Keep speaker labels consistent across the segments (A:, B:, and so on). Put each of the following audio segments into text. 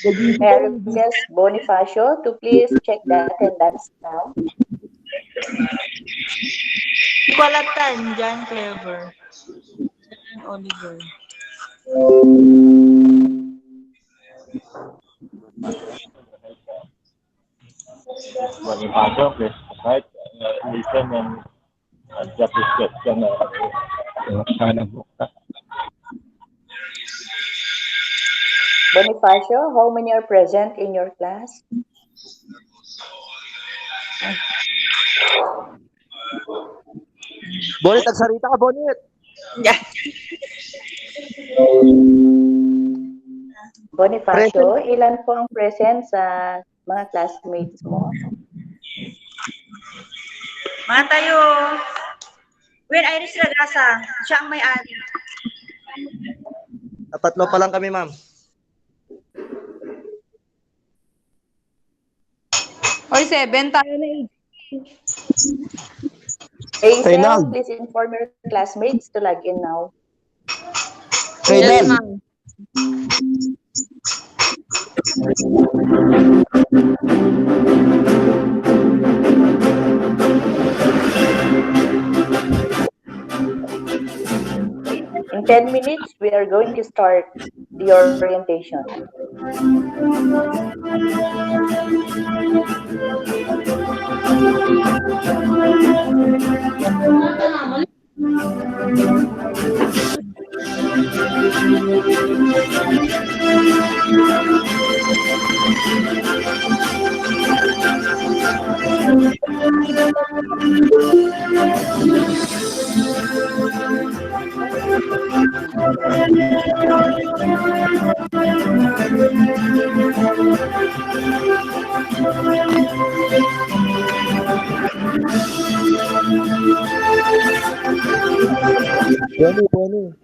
A: May I request Bonifacio to please check the attendance now.
B: Kualatan, John Clever. Oliver.
C: Bonifacio, please write, listen and job description.
A: Bonifacio, how many are present in your class?
D: Bonit, nagsarita ka, Bonit.
A: Bonifacio, ilan po ang present sa mga classmates mo?
B: Mga tayo. When Iris Ragasa, siya ang may-ari.
D: Tatlo pa lang kami, ma'am.
E: Or 7 tayo na
A: Hazel, please inform your classmates to log in now.
E: Yes, ma'am.
A: 10 minutes, we are going to start the orientation.
D: Bonnie.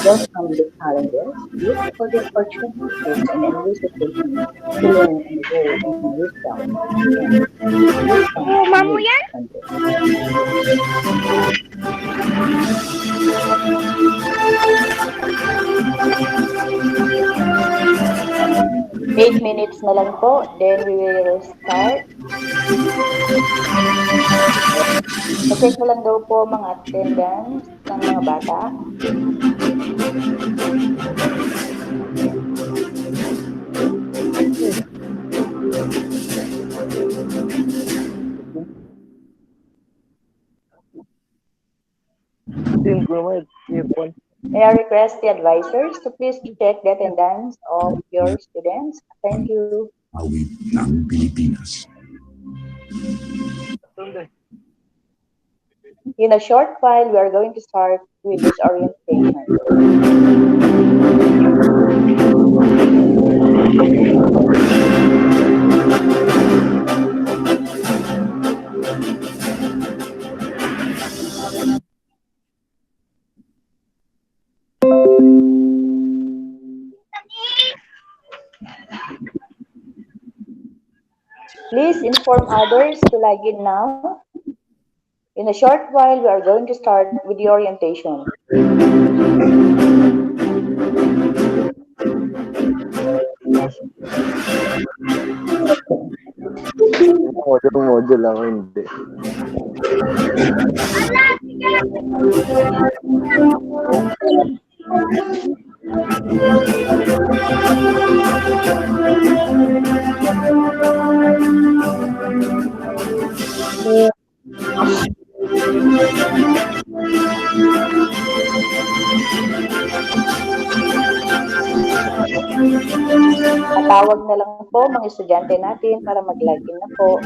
A: 'Welcome the calendar. Look for the opportunities and invitation to learn and grow in wisdom.
E: Mamu yan?
A: 8 minutes na lang po, then we will start. Check na lang daw po mga attendance ng mga bata. May I request the advisors to please check the attendance of your students. Thank you.
F: Awit ng Pilipinas.
A: In a short while, we are going to start with this orientation. Please inform others to log in now. In a short while, we are going to start with the orientation.
D: Module lang, hindi.
A: Patawag na lang po mga estudyante natin para mag-login na po.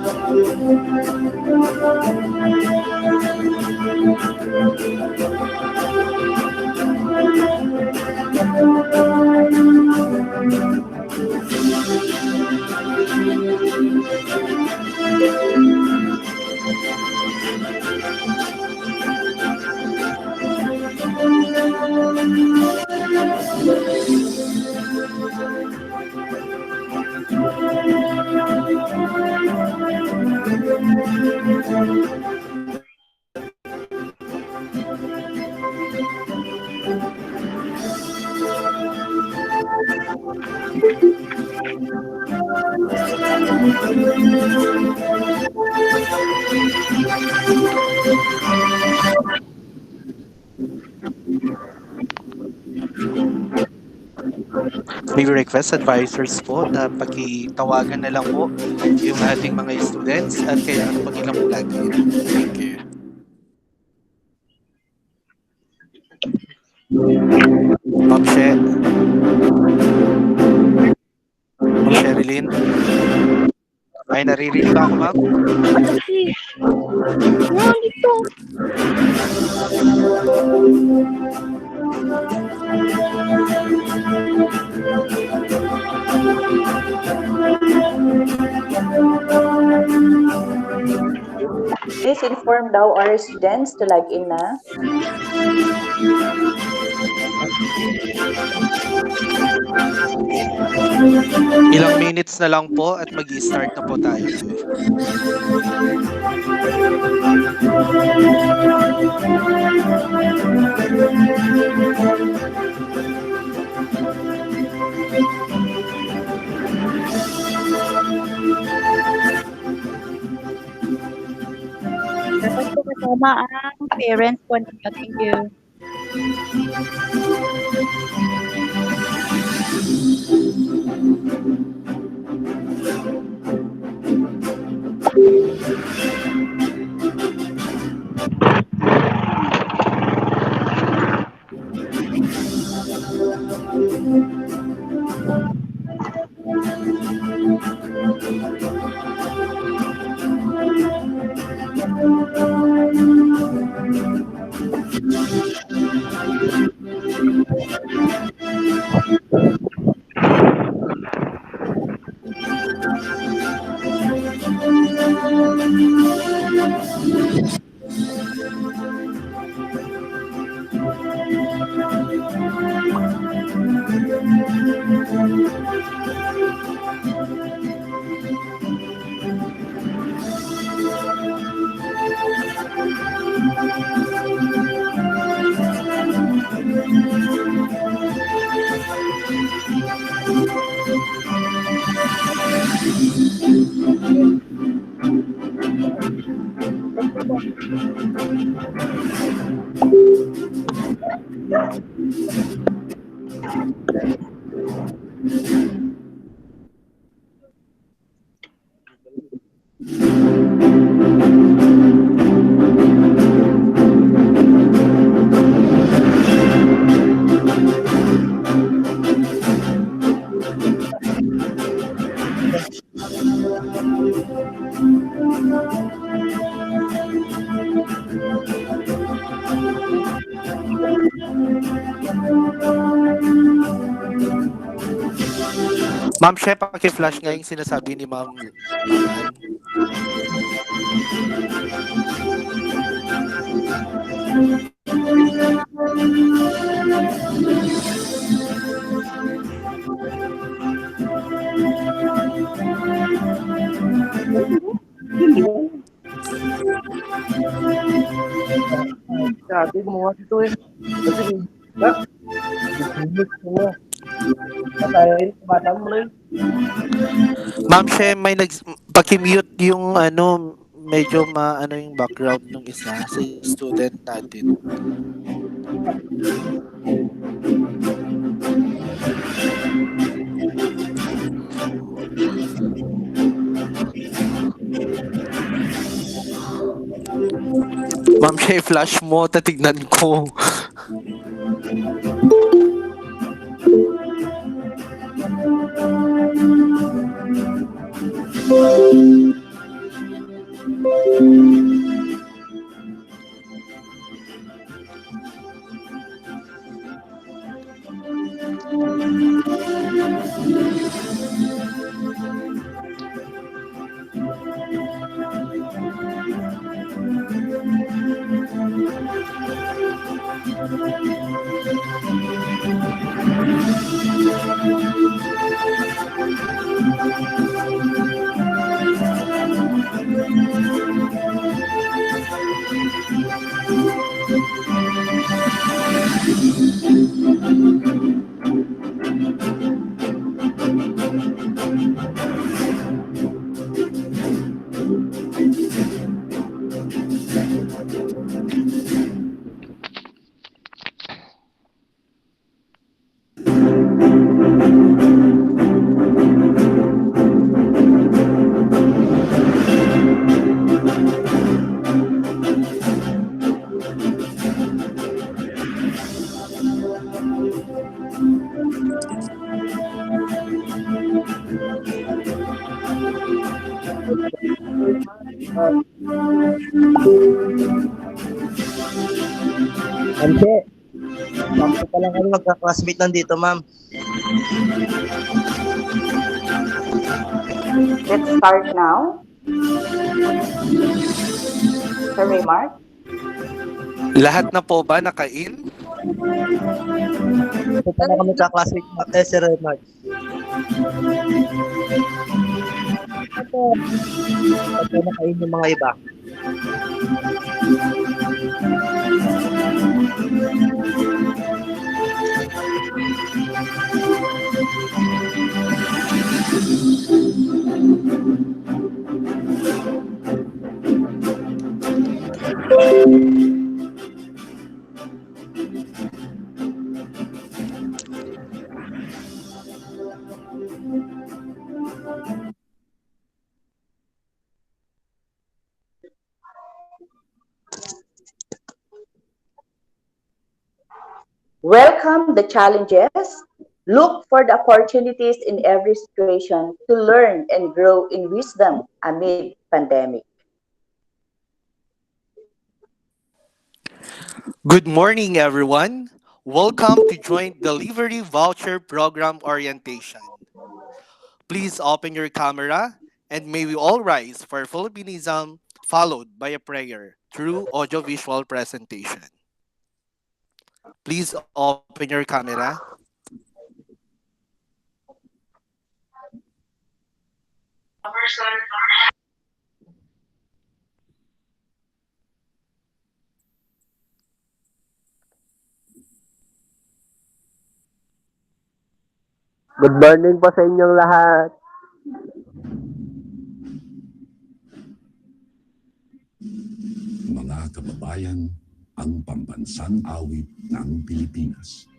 A: Thank you.
G: May request advisors po na pakitawagan na lang po yung ating mga students at kailangan pag ilang lagi. Thank you. Ma'am Sherilyn? Ay, naririnig ba ako, ma'am?
A: Please inform daw our students to log in na.
G: Ilang minutes na lang po at mag-i-start na po tayo.
B: Dapat po kasama ang parents po ninyo. Thank you.
G: Ma'am Shep, paki-flash nga yung sinasabi ni Ma'am.
D: Sabi, gumawa dito eh. Kasi, gusto mo. Patayin, bata mo na yun.
G: Ma'am She, may paki-mute yung medyo maano yung background ng isa sa student natin. Ma'am She, flash mo, tatignan ko.
D: Ante, bakit pa lang kami magka-classmate nandito, ma'am?
A: Let's start now. Sir Raymar?
G: Lahat na po ba naka-in?
D: Bakit pa lang kami magka-classmate Sir Mark? Ito na kayo yung mga iba.
A: Welcome the challenges. Look for the opportunities in every situation to learn and grow in wisdom amid pandemic.
G: Good morning, everyone. Welcome to Joint Delivery Voucher Program Orientation. Please open your camera and may we all rise for Philippinism followed by a prayer through audiovisual presentation. Please open your camera.
D: Good morning po sa inyong lahat.
F: Mga kababayan, ang pambansang awit ng Pilipinas.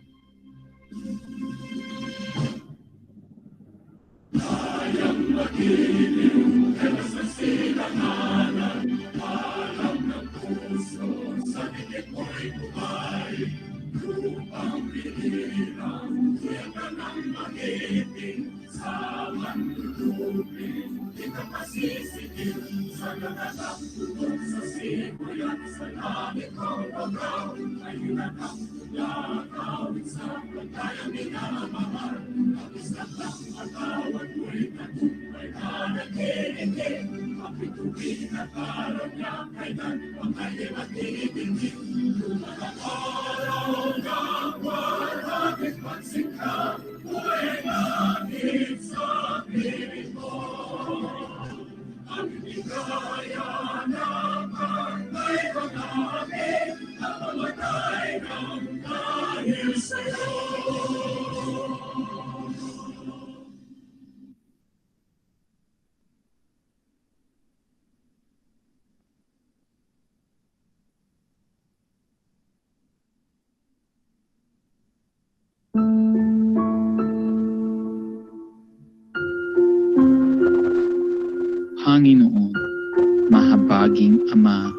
H: masipaging ama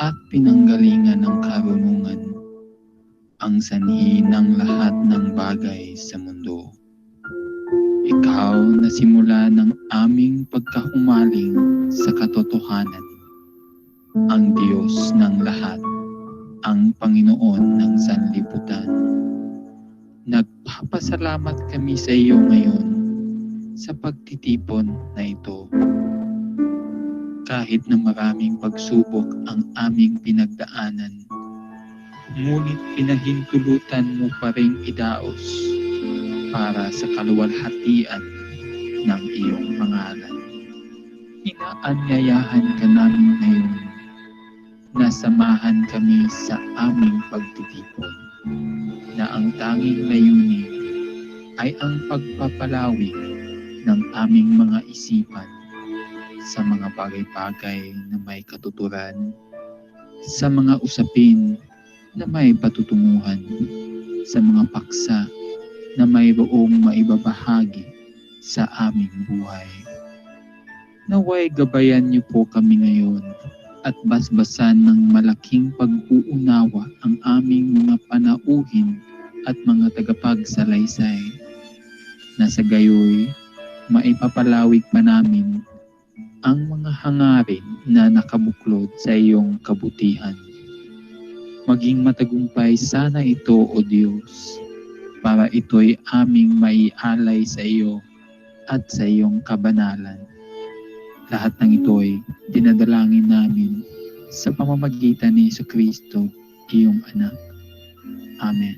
H: at pinanggalingan ng karunungan, ang sanhi ng lahat ng bagay sa mundo. Ikaw na simula ng aming pagkahumaling sa katotohanan, ang Diyos ng lahat, ang Panginoon ng sanlibutan. Nagpapasalamat kami sa iyo ngayon sa pagtitipon na ito. Kahit na maraming pagsubok ang aming pinagdaanan, ngunit pinahintulutan mo pa ring idaos para sa kaluwalhatian ng iyong pangalan. Inaanyayahan ka namin ngayon na samahan kami sa aming pagtitipon, na ang tanging layunin ay ang pagpapalawig ng aming mga isipan sa mga bagay-bagay na may katuturan, sa mga usapin na may patutunguhan, sa mga paksa na mayroong maibabahagi sa aming buhay. Naway gabayan niyo po kami ngayon at basbasan ng malaking pag-uunawa ang aming mga panauhin at mga tagapagsalaysay, na sa gayoy maipapalawig pa namin ang mga hangarin na nakabuklod sa iyong kabutihan. Maging matagumpay sana ito, O Diyos, para ito'y aming maialay sa iyo at sa iyong kabanalan. Lahat ng ito'y dinadalangin namin sa pamamagitan ni Jesucristo, iyong anak. Amen.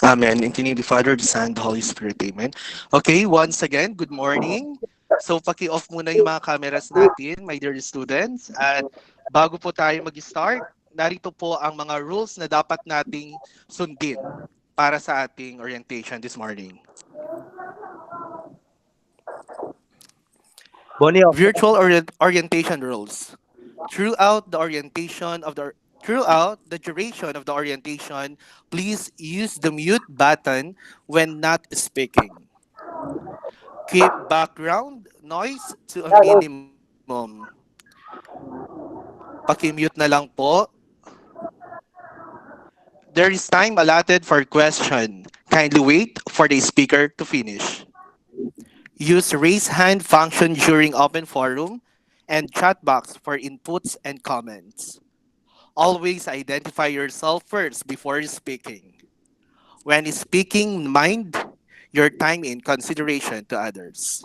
G: Amen. In the name of the Father, the Son, the Holy Spirit. Amen. Okay, once again, good morning. So, paki-off muna yung mga cameras natin, my dear students. At bago po tayo mag-start, narito po ang mga rules na dapat nating sundin para sa ating orientation this morning. Virtual orientation rules. Throughout the duration of the orientation, please use the mute button when not speaking. Keep background noise to a minimum. Paki-mute na lang po. There is time allotted for question. Kindly wait for the speaker to finish. Use raise hand function during open forum and chat box for inputs and comments. Always identify yourself first before speaking. When speaking, mind your time in consideration to others.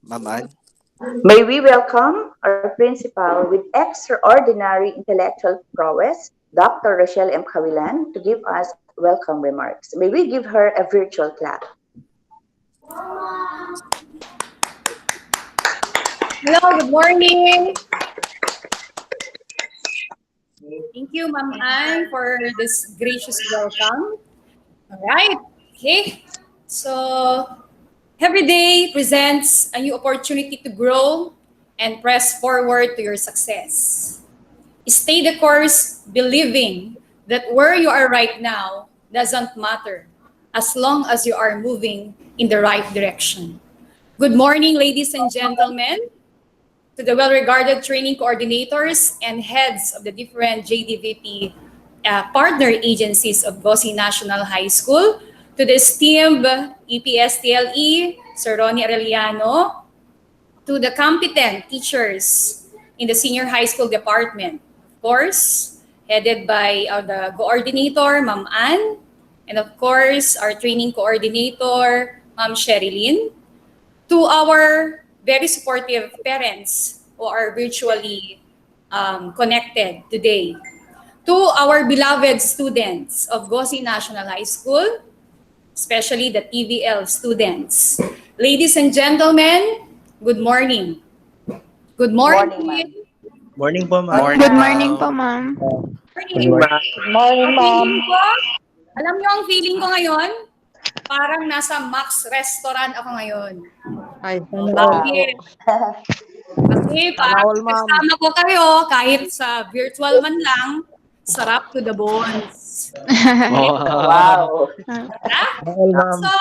G: Maman.
A: May we welcome our principal with extraordinary intellectual prowess, Dr. Rochelle M. Cawilan, to give us welcome remarks. May we give her a virtual clap.
I: Hello, good morning. Thank you, Ma'am Ann, for this gracious welcome. All right, okay. So, every day presents a new opportunity to grow and press forward to your success. Stay the course, believing that where you are right now doesn't matter as long as you are moving in the right direction. Good morning, ladies and gentlemen, to the well-regarded training coordinators and heads of the different JDVP partner agencies of Gosi National High School, to the esteemed EPSTLE, Sir Ronnie Arellano, to the competent teachers in the senior high school department, of course, headed by the coordinator, Ma'am Ann, and of course, our training coordinator, Ma'am Sherilyn, to our very supportive parents who are virtually connected today, to our beloved students of Gosi National High School, especially the TVL students. Ladies and gentlemen, good morning. Good morning.
D: Morning po, ma'am.
E: Good morning po, ma'am.
I: Morning.
A: Morning, ma'am.
I: Alam niyo ang feeling ko ngayon? Parang nasa Max Restaurant ako ngayon.
D: Ay,
I: Bakit? Kasi parang kasama ko kayo kahit sa virtual man lang Sarap to the bones.
A: Wow.
D: All ma'am.
I: So,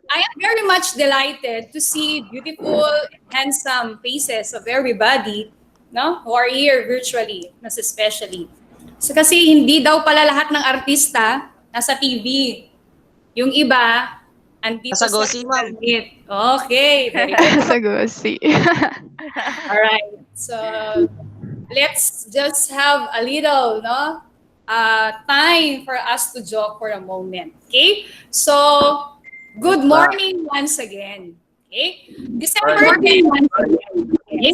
I: I am very much delighted to see beautiful, handsome faces of everybody, no, who are here virtually, mas especially. So kasi hindi daw pala lahat ng artista nasa TV. Yung iba, andito
D: Nasa Gosi, ma'am.
I: internet. Okay, very good.
E: Sa gosi.
I: All right. So let's just have a little, no, time for us to joke for a moment. Okay. So good morning once again. Okay. December 10, okay?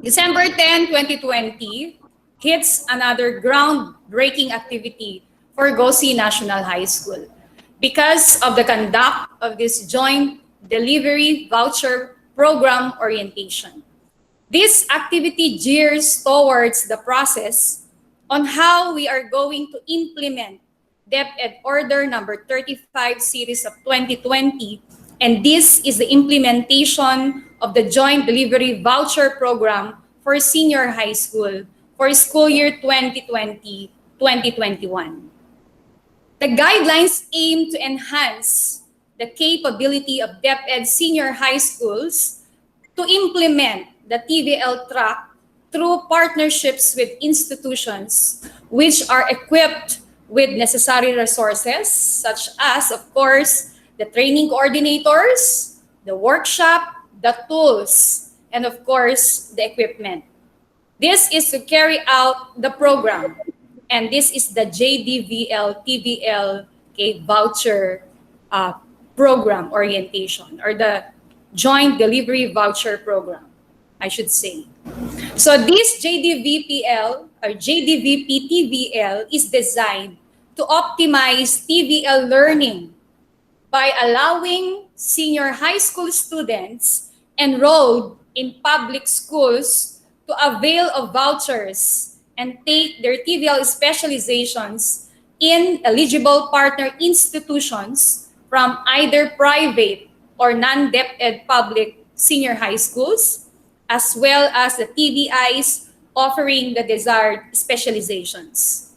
I: December 10, 2020 hits another groundbreaking activity for Gosi National High School because of the conduct of this joint delivery voucher program orientation. This activity gears towards the process on how we are going to implement DepEd Order number 35 series of 2020, and this is the implementation of the joint delivery voucher program for senior high school for school year 2020-2021. The guidelines aim to enhance the capability of DepEd senior high schools to implement the TVL track through partnerships with institutions which are equipped with necessary resources, such as, of course, the training coordinators, the workshop, the tools, and of course, the equipment. This is to carry out the program, and this is the JDVL TVL voucher program orientation, or the Joint Delivery Voucher Program, I should say. So this JDVPL or JDVP TVL is designed to optimize TVL learning by allowing senior high school students enrolled in public schools to avail of vouchers and take their TVL specializations in eligible partner institutions from either private or non-DepEd public senior high schools, as well as the TVIs offering the desired specializations.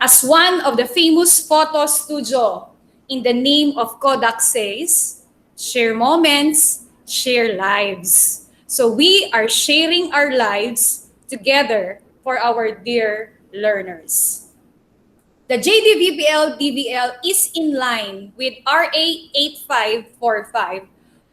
I: As one of the famous photo studio in the name of Kodak says, share moments, share lives. So we are sharing our lives together for our dear learners. The JDVPL DVL is in line with RA 8545,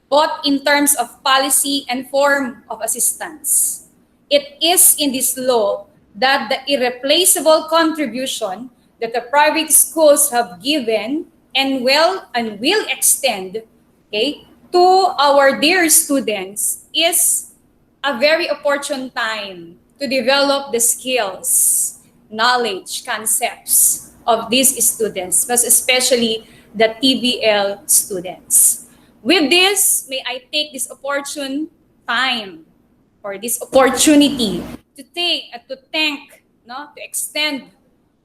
I: both in terms of policy and form of assistance. It is in this law that the irreplaceable contribution that the private schools have given and will extend, okay, to our dear students is a very opportune time to develop the skills, knowledge, concepts of these students, but especially the TVL students. With this, may I take this opportune time or this opportunity to extend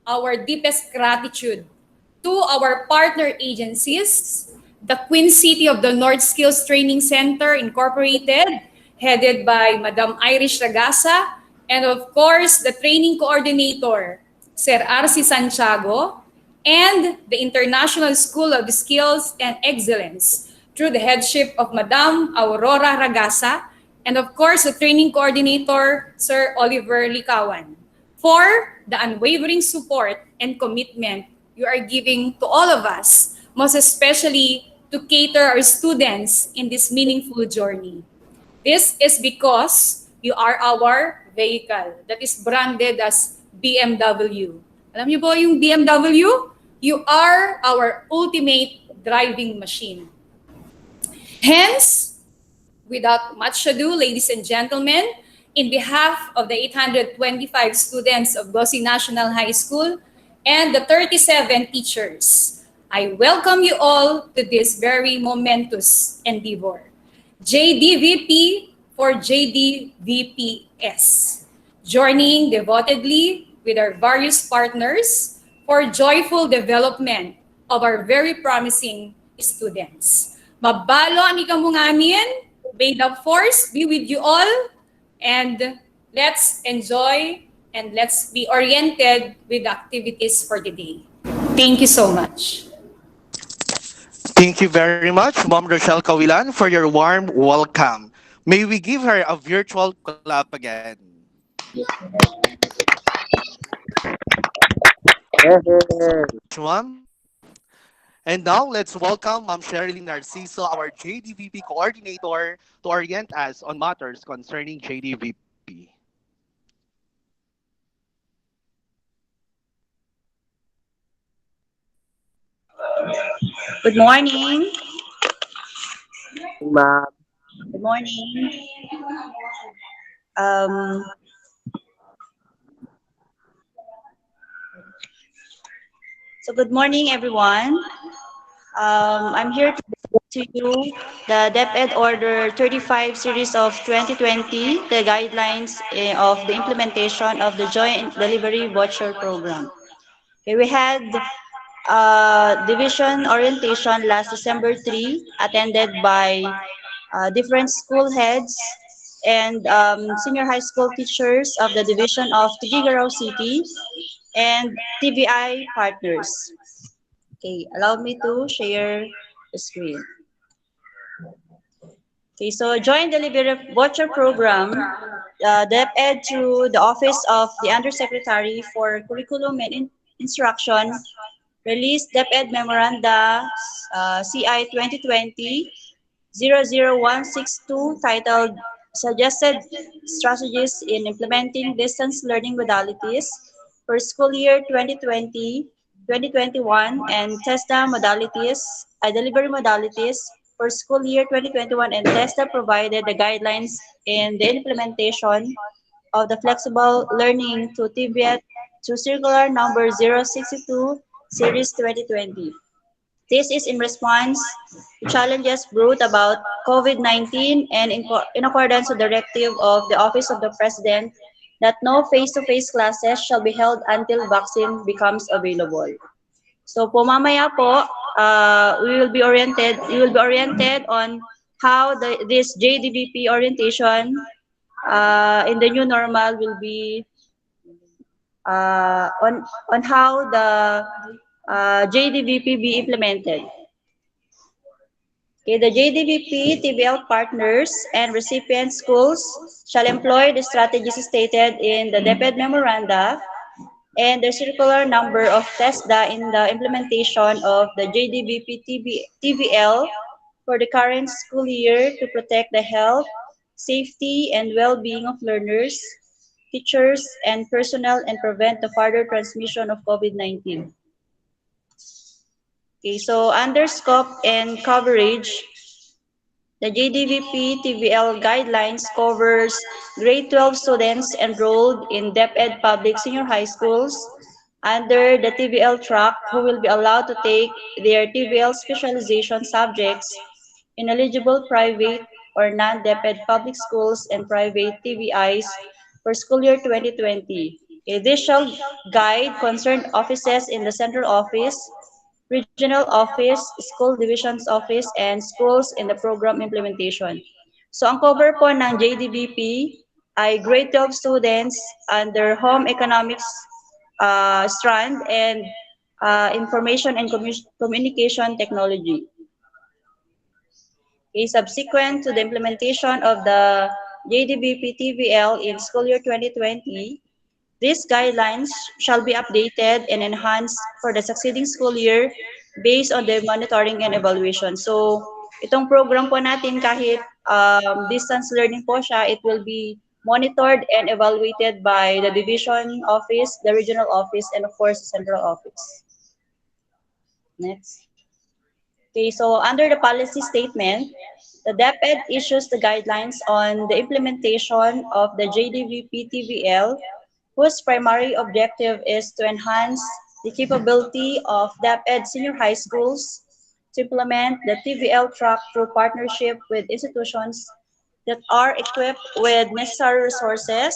I: our deepest gratitude to our partner agencies, the Queen City of the North Skills Training Center Incorporated, headed by Madam Irish Ragasa, and of course, the training coordinator, Sir Arci Santiago, and the International School of Skills and Excellence through the headship of Madam Aurora Ragasa, and of course, the training coordinator, Sir Oliver Licawan, for the unwavering support and commitment you are giving to all of us, most especially to cater our students in this meaningful journey. This is because you are our vehicle that is branded as BMW. Alam niyo po yung BMW? You are our ultimate driving machine. Hence, without much ado, ladies and gentlemen, in behalf of the 825 students of Gosi National High School and the 37 teachers, I welcome you all to this very momentous endeavor. JDVP for JDVPS, journeying devotedly with our various partners for joyful development of our very promising students. Mabalo ang ikamungamin, may the force be with you all, and let's enjoy and let's be oriented with the activities for the day. Thank you so much.
G: Thank you very much, Ma'am Rochelle Cawilan, for your warm welcome. May we give her a virtual clap again. Ma'am. And now let's welcome Ma'am Sherilyn Narciso, our JDVP coordinator, to orient us on matters concerning JDVP.
B: Good morning.
D: Ma'am.
B: Good morning. Um, so good morning, everyone. I'm here to present to you the DepEd Order 35 series of 2020, the guidelines of the implementation of the Joint Delivery Voucher Program. Okay, we had division orientation last December 3, attended by different school heads and senior high school teachers of the division of Tuguegarao City and TBI partners. Okay, allow me to share the screen. Okay, so Joint Delivery Voucher Program, DepEd through the Office of the Undersecretary for Curriculum and Instruction released DepEd Memoranda CI 2020-00162 titled Suggested Strategies in Implementing Distance Learning Modalities for School Year 2020-2021 and TESDA modalities, delivery modalities for school year 2021, and TESDA provided the guidelines in the implementation of the flexible learning to TVET to circular number 062 series 2020. This is in response to challenges brought about COVID-19 and in accordance with the directive of the Office of the President that no face-to-face classes shall be held until vaccine becomes available. So po mamaya po, we will be oriented on how this JDVP orientation in the new normal will be on how the JDVP be implemented. Okay, the JDVP, TBL partners, and recipient schools shall employ the strategies stated in the DepEd Memoranda and the circular number of TESDA in the implementation of the JDVP TBL for the current school year to protect the health, safety, and well-being of learners, teachers, and personnel and prevent the further transmission of COVID-19. Okay, so under scope and coverage, the JDVP TVL guidelines covers grade 12 students enrolled in DepEd public senior high schools under the TVL track who will be allowed to take their TVL specialization subjects in eligible private or non-DepEd public schools and private TVIs for school year 2020. This shall guide concerned offices in the central office, regional office, school divisions office, and schools in the program implementation. So ang cover po ng JDVP ay grade 12 students under home economics strand and information and communication technology. Okay, subsequent to the implementation of the JDVP TVL in school year 2020, these guidelines shall be updated and enhanced for the succeeding school year based on the monitoring and evaluation. So, itong program po natin kahit distance learning po siya, it will be monitored and evaluated by the division office, the regional office, and of course, the central office. Next. Okay, so under the policy statement, the DepEd issues the guidelines on the implementation of the JDVP TVL, whose primary objective is to enhance the capability of DepEd senior high schools to implement the TVL track through partnership with institutions that are equipped with necessary resources,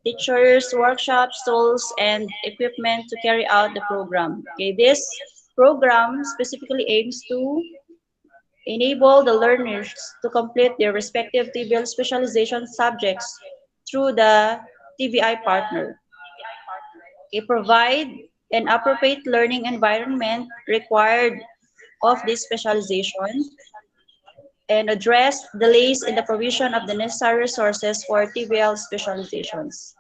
B: teachers, workshops, tools, and equipment to carry out the program. Okay, this program specifically aims to enable the learners to complete their respective TVL specialization subjects through the TVI partner. Provide an appropriate learning environment required of this specialization, and address delays in the provision of the necessary resources for TVL specializations.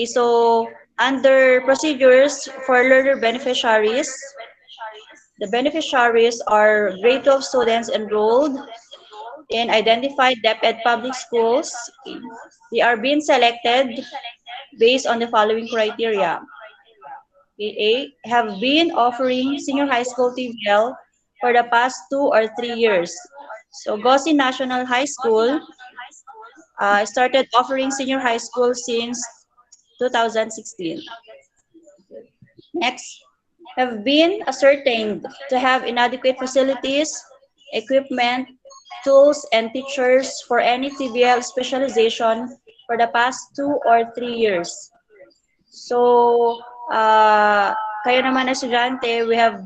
B: So under procedures for learner beneficiaries, the beneficiaries are grade 12 students enrolled in identified DepEd public schools. They are being selected based on the following criteria. A, have been offering senior high school TVL for the past 2 or 3 years. So Gosi National High School started offering senior high school since 2016. Next, have been ascertained to have inadequate facilities, equipment, tools, and teachers for any TVL specialization for the past 2 or 3 years. So, kayo naman na estudyante, we have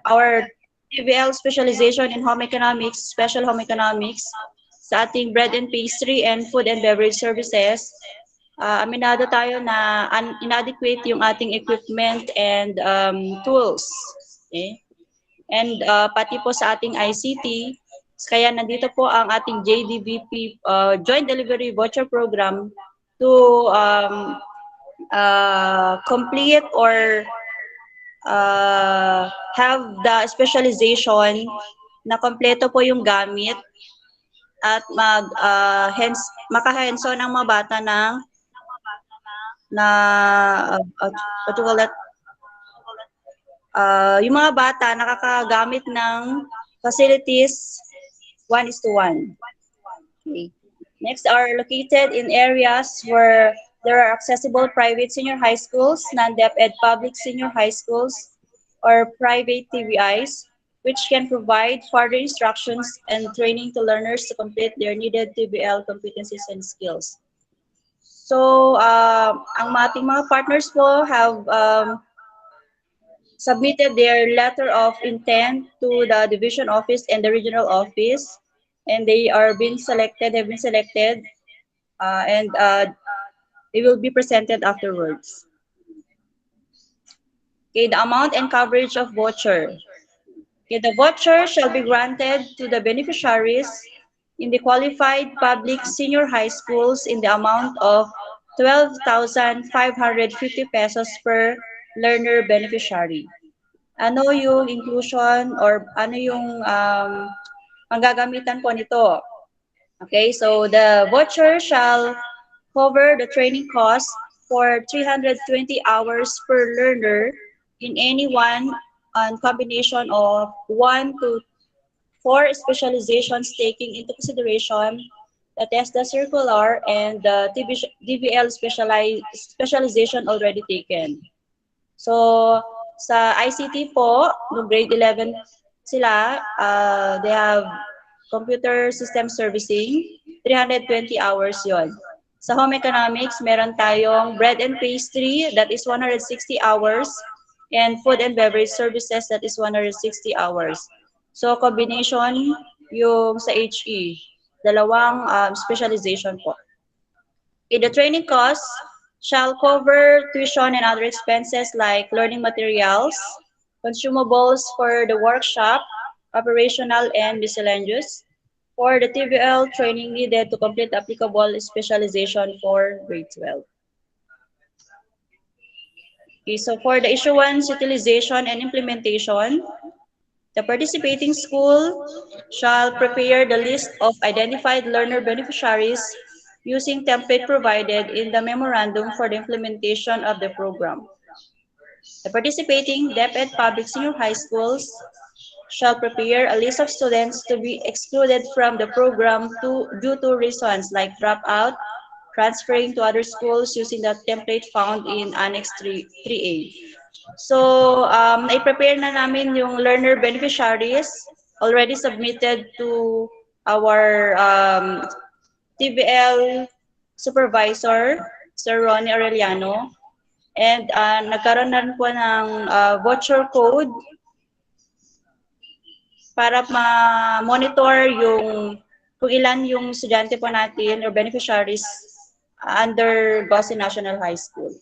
B: our TVL specialization in home economics, special home economics, sa ating bread and pastry and food and beverage services. Aminado tayo na inadequate yung ating equipment and tools. Okay? And pati po sa ating ICT, kaya nandito po ang ating JDVP Joint Delivery Voucher Program to complete or have the specialization na kompleto po yung gamit at maka-hands-on ang mga bata what do you call that? Yung mga bata nakakagamit ng facilities 1:1. Okay. Next are located in areas where there are accessible private senior high schools, non-DepEd public senior high schools, or private TVIs, which can provide further instructions and training to learners to complete their needed TVL competencies and skills. So, ang ating mga partners po have submitted their letter of intent to the division office and the regional office, and they have been selected, and they will be presented afterwards. Okay, the amount and coverage of voucher. Okay, the voucher shall be granted to the beneficiaries in the qualified public senior high schools in the amount of 12,550 pesos per learner beneficiary. Ano yung inclusion or ano yung ang gagamitan po nito? Okay, so the voucher shall cover the training cost for 320 hours per learner in any one combination of 1 to 4 specializations, taking into consideration the TESDA circular and the DVL specialization already taken. So, sa ICT po, no grade 11 sila, they have computer system servicing, 320 hours yon. Sa home economics, meron tayong bread and pastry, that is 160 hours, and food and beverage services, that is 160 hours. So, combination yung sa HE, dalawang specialization po. Okay, the training costs shall cover tuition and other expenses like learning materials, consumables for the workshop, operational and miscellaneous, for the TVL training needed to complete applicable specialization for grade 12. Okay, so for the issuance, utilization, and implementation, the participating school shall prepare the list of identified learner beneficiaries using template provided in the memorandum for the implementation of the program. The participating DepEd public senior high schools shall prepare a list of students to be excluded from the program due to reasons like dropout, transferring to other schools using the template found in Annex 3A. So, i-prepare na namin yung learner beneficiaries already submitted to our TVL supervisor, Sir Ronnie Aureliano. And nagkaroon na rin po ng voucher code para ma-monitor yung kung ilan yung estudyante po natin or beneficiaries under Gosin National High School.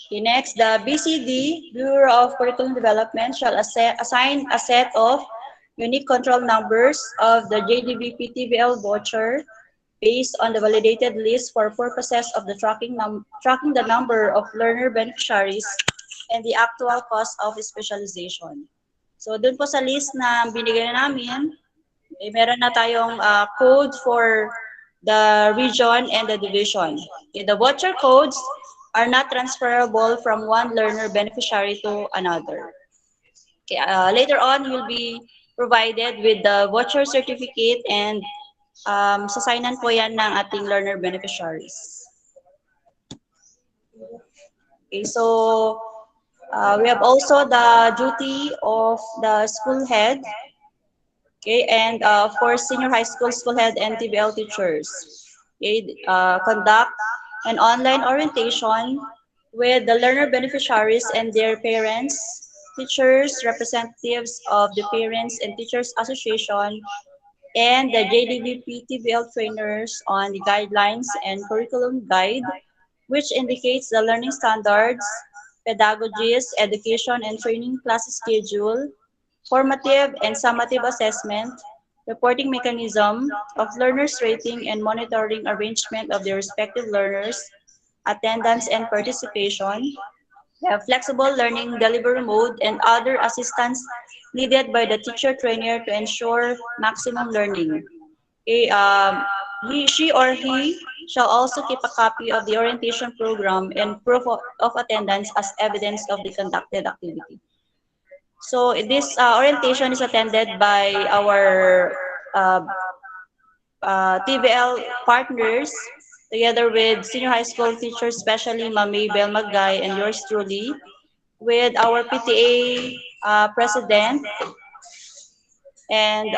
B: Okay, next, the BCD, Bureau of Curriculum Development, shall assign a set of unique control numbers of the JDVP TVL voucher based on the validated list for purposes of the tracking the number of learner beneficiaries and the actual cost of specialization. So, dun po sa list na binigay na namin, meron na tayong code for the region and the division. Okay, the voucher codes are not transferable from one learner beneficiary to another. Okay, later on, you'll be provided with the voucher certificate and sasaynan po yan ng ating learner beneficiaries. Okay, so we have also the duty of the school head, okay, and for senior high school head and TBL teachers. Okay, conduct an online orientation with the learner beneficiaries and their parents, teachers, representatives of the Parents and Teachers Association, and the JDVP TBL trainers on the guidelines and curriculum guide, which indicates the learning standards, pedagogies, education and training class schedule, formative and summative assessment, reporting mechanism of learners' rating and monitoring arrangement of their respective learners, attendance and participation, flexible learning delivery mode, and other assistance needed by the teacher trainer to ensure maximum learning. Okay, she or he shall also keep a copy of the orientation program and proof of attendance as evidence of the conducted activity. So this orientation is attended by our TVL partners together with senior high school teachers, especially Ma'am Maybel Magay and yours truly, with our PTA president and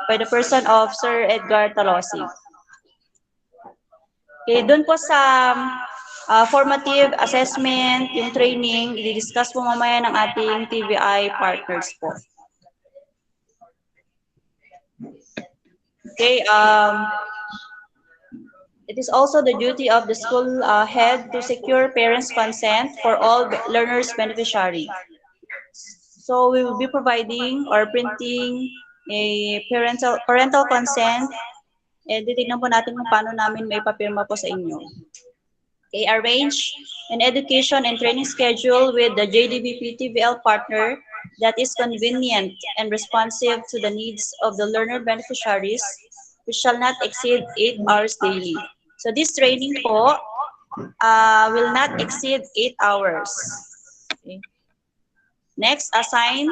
B: by the person of Sir Edgar Talosi. Okay, dun po sa formative assessment, yung training, i-discuss po mamaya ng ating TVI partners po. Okay, it is also the duty of the school head to secure parents' consent for all learners beneficiary. So we will be providing or printing a parental consent. Titignan po natin kung paano namin may papirma po sa inyo. Okay, arrange an education and training schedule with the JDVP TVL partner that is convenient and responsive to the needs of the learner beneficiaries, which shall not exceed 8 hours daily. So this training po will not exceed 8 hours. Okay. Next, assign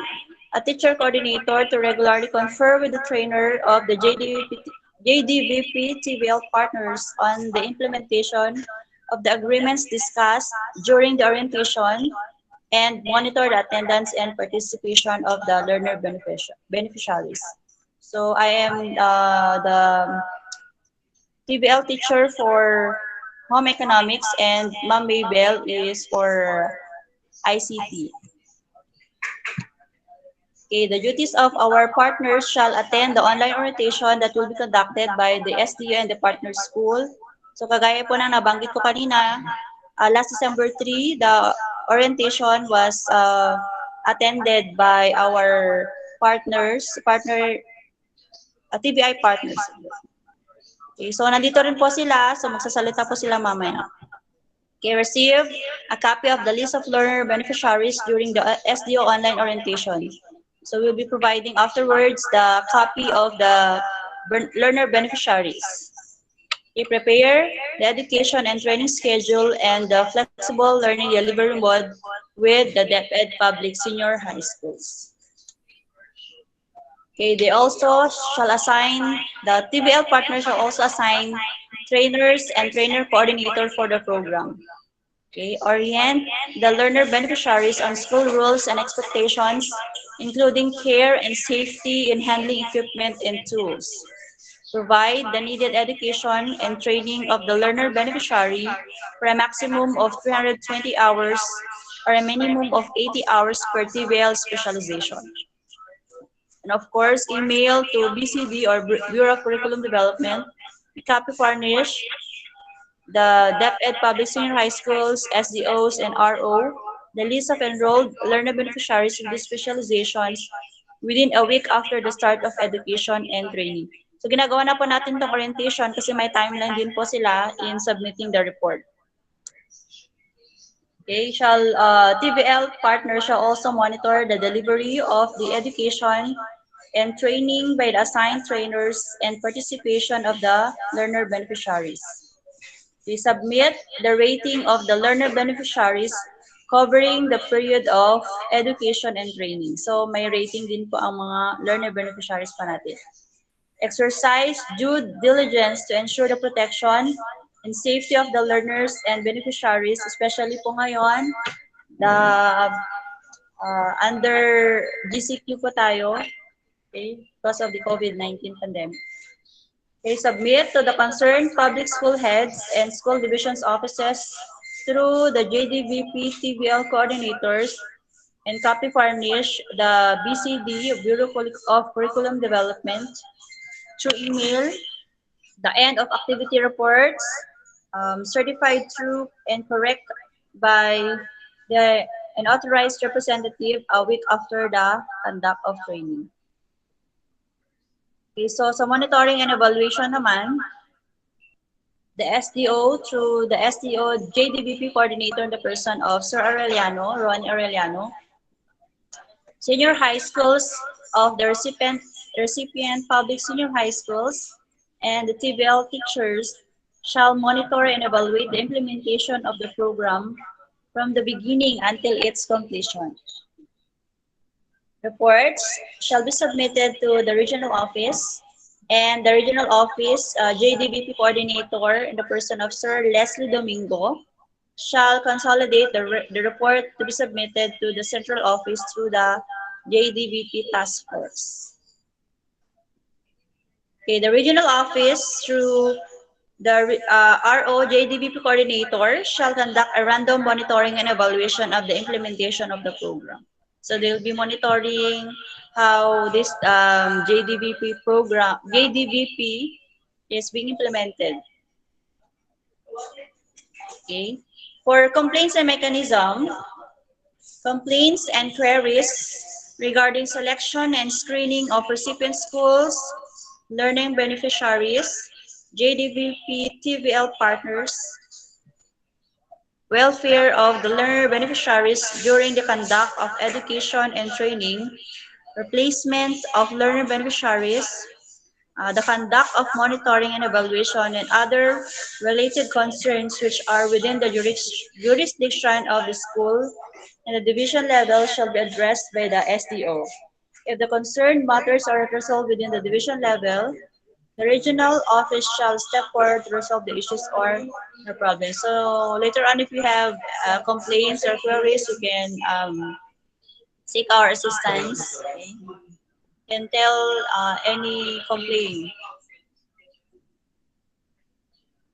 B: a teacher coordinator to regularly confer with the trainer of the JDVP TVL partners on the implementation of the agreements discussed during the orientation and monitor the attendance and participation of the learner beneficiaries. So I am the TVL teacher for home economics and Ma'am Maybel is for ICT. Okay, the duties of our partners shall attend the online orientation that will be conducted by the SDU and the partner school. So kagaya po na nabanggit ko kanina, last December 3, the orientation was attended by our TBI partners. Okay, so nandito rin po sila, so magsasalita po sila mamaya. Okay, receive a copy of the list of learner beneficiaries during the SDO online orientation. So we'll be providing afterwards the copy of the learner beneficiaries. Okay, prepare the education and training schedule and the flexible learning delivery mode with the DepEd public senior high schools. Okay, they also shall assign, the TVL partners shall also assign trainers and trainer coordinator for the program. Okay, orient the learner beneficiaries on school rules and expectations, including care and safety in handling equipment and tools. Provide the needed education and training of the learner beneficiary for a maximum of 320 hours or a minimum of 80 hours per TVL specialization. And of course, email to BCD or Bureau of Curriculum Development, copy furnish the DepEd Public Senior High Schools, SDOs, and RO, the list of enrolled learner beneficiaries with these specializations within a week after the start of education and training. So ginagawa na po natin itong orientation kasi may timeline din po sila in submitting the report. Okay, TVL partners shall also monitor the delivery of the education and training by the assigned trainers and participation of the learner beneficiaries. We submit the rating of the learner beneficiaries covering the period of education and training. So may rating din po ang mga learner beneficiaries pa natin. Exercise due diligence to ensure the protection and safety of the learners and beneficiaries, especially po ngayon, under GCQ po tayo, okay, because of the COVID-19 pandemic. Okay, submit to the concerned public school heads and school divisions offices through the JDVP TVL coordinators and copy furnish the BCD, Bureau of Curriculum Development, through email, the end of activity reports, certified true and correct by an authorized representative a week after the conduct of training. Okay, so sa monitoring and evaluation naman, the SDO through the SDO JDVP coordinator in the person of Sir Aureliano, Ron Aureliano, senior high schools of the recipient public senior high schools, and the TVL teachers shall monitor and evaluate the implementation of the program from the beginning until its completion. Reports shall be submitted to the regional office, and the regional office JDVP coordinator in the person of Sir Leslie Domingo shall consolidate the report to be submitted to the central office through the JDVP task force. Okay, the regional office through the RO JDVP coordinator shall conduct a random monitoring and evaluation of the implementation of the program. So they'll be monitoring how this JDVP is being implemented. Okay. For complaints and mechanism, complaints and queries regarding selection and screening of recipient schools, learning beneficiaries, JDVP TVL partners, welfare of the learner beneficiaries during the conduct of education and training, replacement of learner beneficiaries, the conduct of monitoring and evaluation, and other related concerns which are within the jurisdiction of the school and the division level shall be addressed by the SDO. If the concerned matters are resolved within the division level, the regional office shall step forward to resolve the issues or the problem. So later on, if you have complaints or queries, you can seek our assistance. Okay? You can tell any complaint.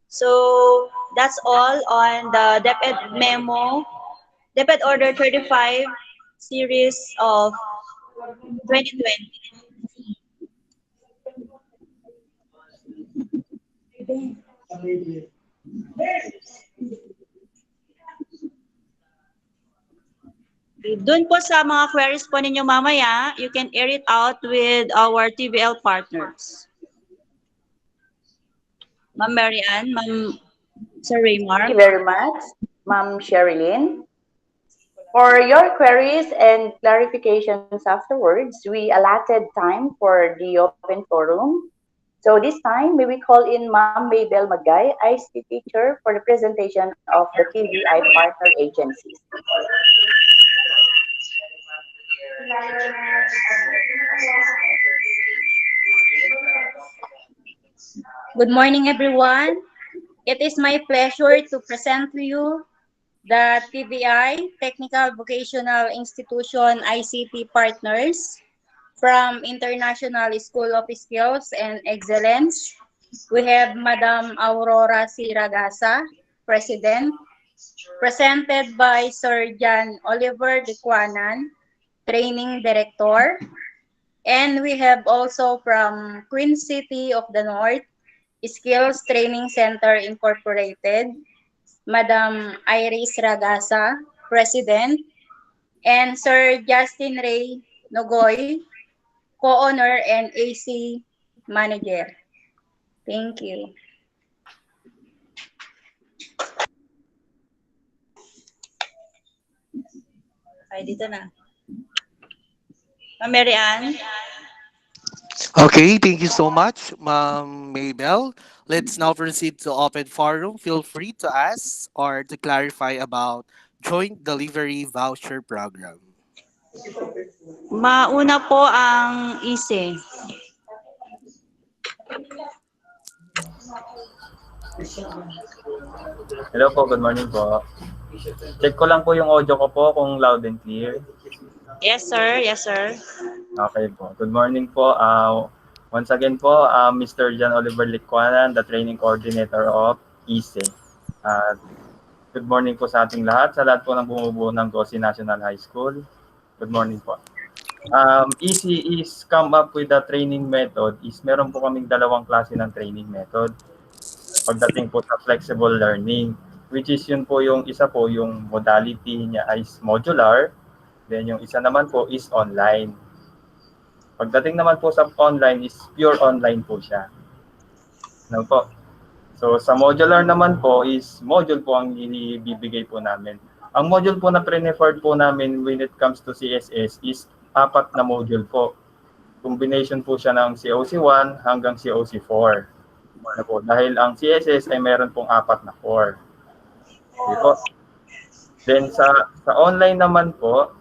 B: So that's all on the DepEd memo, DepEd Order 35 series of 2020. Doon po sa mga queries po ninyo mamaya, you can air it out with our TVL partners. Ma'am Marianne, Ma'am Sir Raymar.
A: Thank you very much, Ma'am Sherilyn. For your queries and clarifications afterwards, we allotted time for the open forum. So this time, may we call in Ma'am Maybel Magay, ICT teacher, for the presentation of the TVI partner agencies.
J: Good morning, everyone. It is my pleasure to present to you the TVI, Technical Vocational Institution ICT Partners from International School of Skills and Excellence. We have Madam Aurora C. Ragasa, President, presented by Sir John Oliver Dequanan, Training Director, And we have also from Queen City of the North, Skills Training Center Incorporated, Madam Iris Ragasa, President, and Sir Justin Ray Nogoy, Co-owner and AC Manager. Thank you.
B: Ay, dito na. Ma'am Mary Ann?
G: Okay, thank you so much, Ma'am Maybell. Let's now proceed to open forum. Feel free to ask or to clarify about joint delivery voucher program.
B: Mauna po ang ISE.
K: Hello po, good morning po. Check ko lang po yung audio ko po kung loud and clear.
B: Yes, sir. Yes, sir.
K: Okay po. Good morning po. Once again po, Mr. John Oliver Licuanan, the training coordinator of ISE. Good morning po sa ating lahat, sa lahat po ng bumubuo ng GOSI National High School. Good morning po. ISE is come up with the training method is meron po kaming dalawang klase ng training method. Pagdating po sa flexible learning, which is yun po yung isa po, yung modality niya is modular, then yung isa naman po is online. Pagdating naman po sa online is pure online po siya. Ano po? So sa modular naman po is module po ang ibibigay po namin. Ang module po na preferred po namin when it comes to CSS is 4 na module po. Combination po siya ng COC1 hanggang COC4. Ano po, dahil ang CSS ay meron pong 4 na core. Okay po. Then sa online naman po,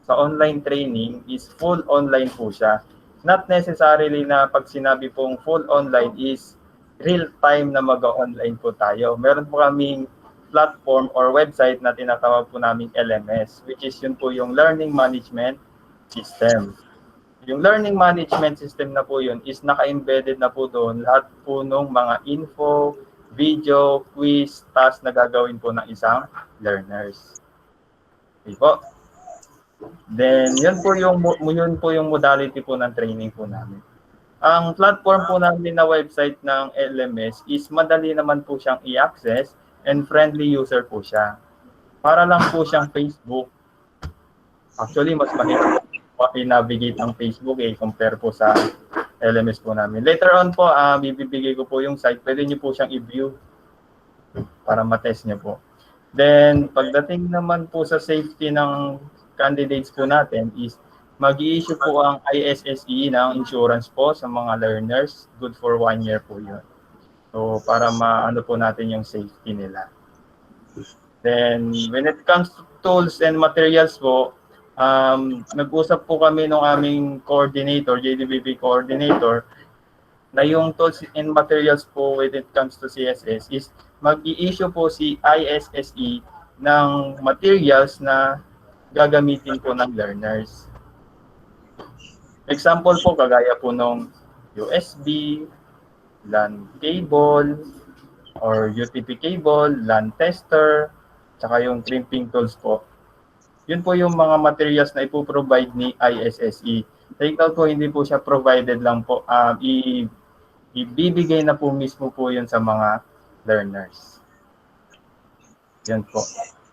K: sa online training is full online po siya. Not necessarily na pag sinabi pong full online is real time na mag-online po tayo. Meron po kaming platform or website na tinatawag po naming LMS, which is yun po yung Learning Management System. Yung learning management system na po yun is naka-embedded na po doon lahat po nung mga info, video, quiz, task na gagawin po ng isang learners. Okay po. Then, yun po yung modality po ng training po namin. Ang platform po namin na website ng LMS is madali naman po siyang i-access and friendly user po siya. Para lang po siyang Facebook. Actually, mas mahirap i-navigate ang Facebook compare po sa LMS po namin. Later on po, bibigay ko po yung site. Pwede nyo po siyang i-view para matest nyo po. Then, pagdating naman po sa safety ng candidates po natin is mag-i-issue po ang ISSE ng insurance po sa mga learners. Good for 1 year po yun. So, para maano po natin yung safety nila. Then, when it comes to tools and materials po, nag-usap po kami ng aming coordinator, JDBP coordinator, na yung tools and materials po when it comes to CSS is mag-i-issue po si ISSE ng materials na gagamitin po ng learners. Example po, kagaya po ng USB, LAN cable, or UTP cable, LAN tester, tsaka yung crimping tools po. Yun po yung mga materials na ipoprovide ni ISSE. Take note po, hindi po siya provided lang po. Ibibigay na po mismo po yun sa mga learners. Yan po.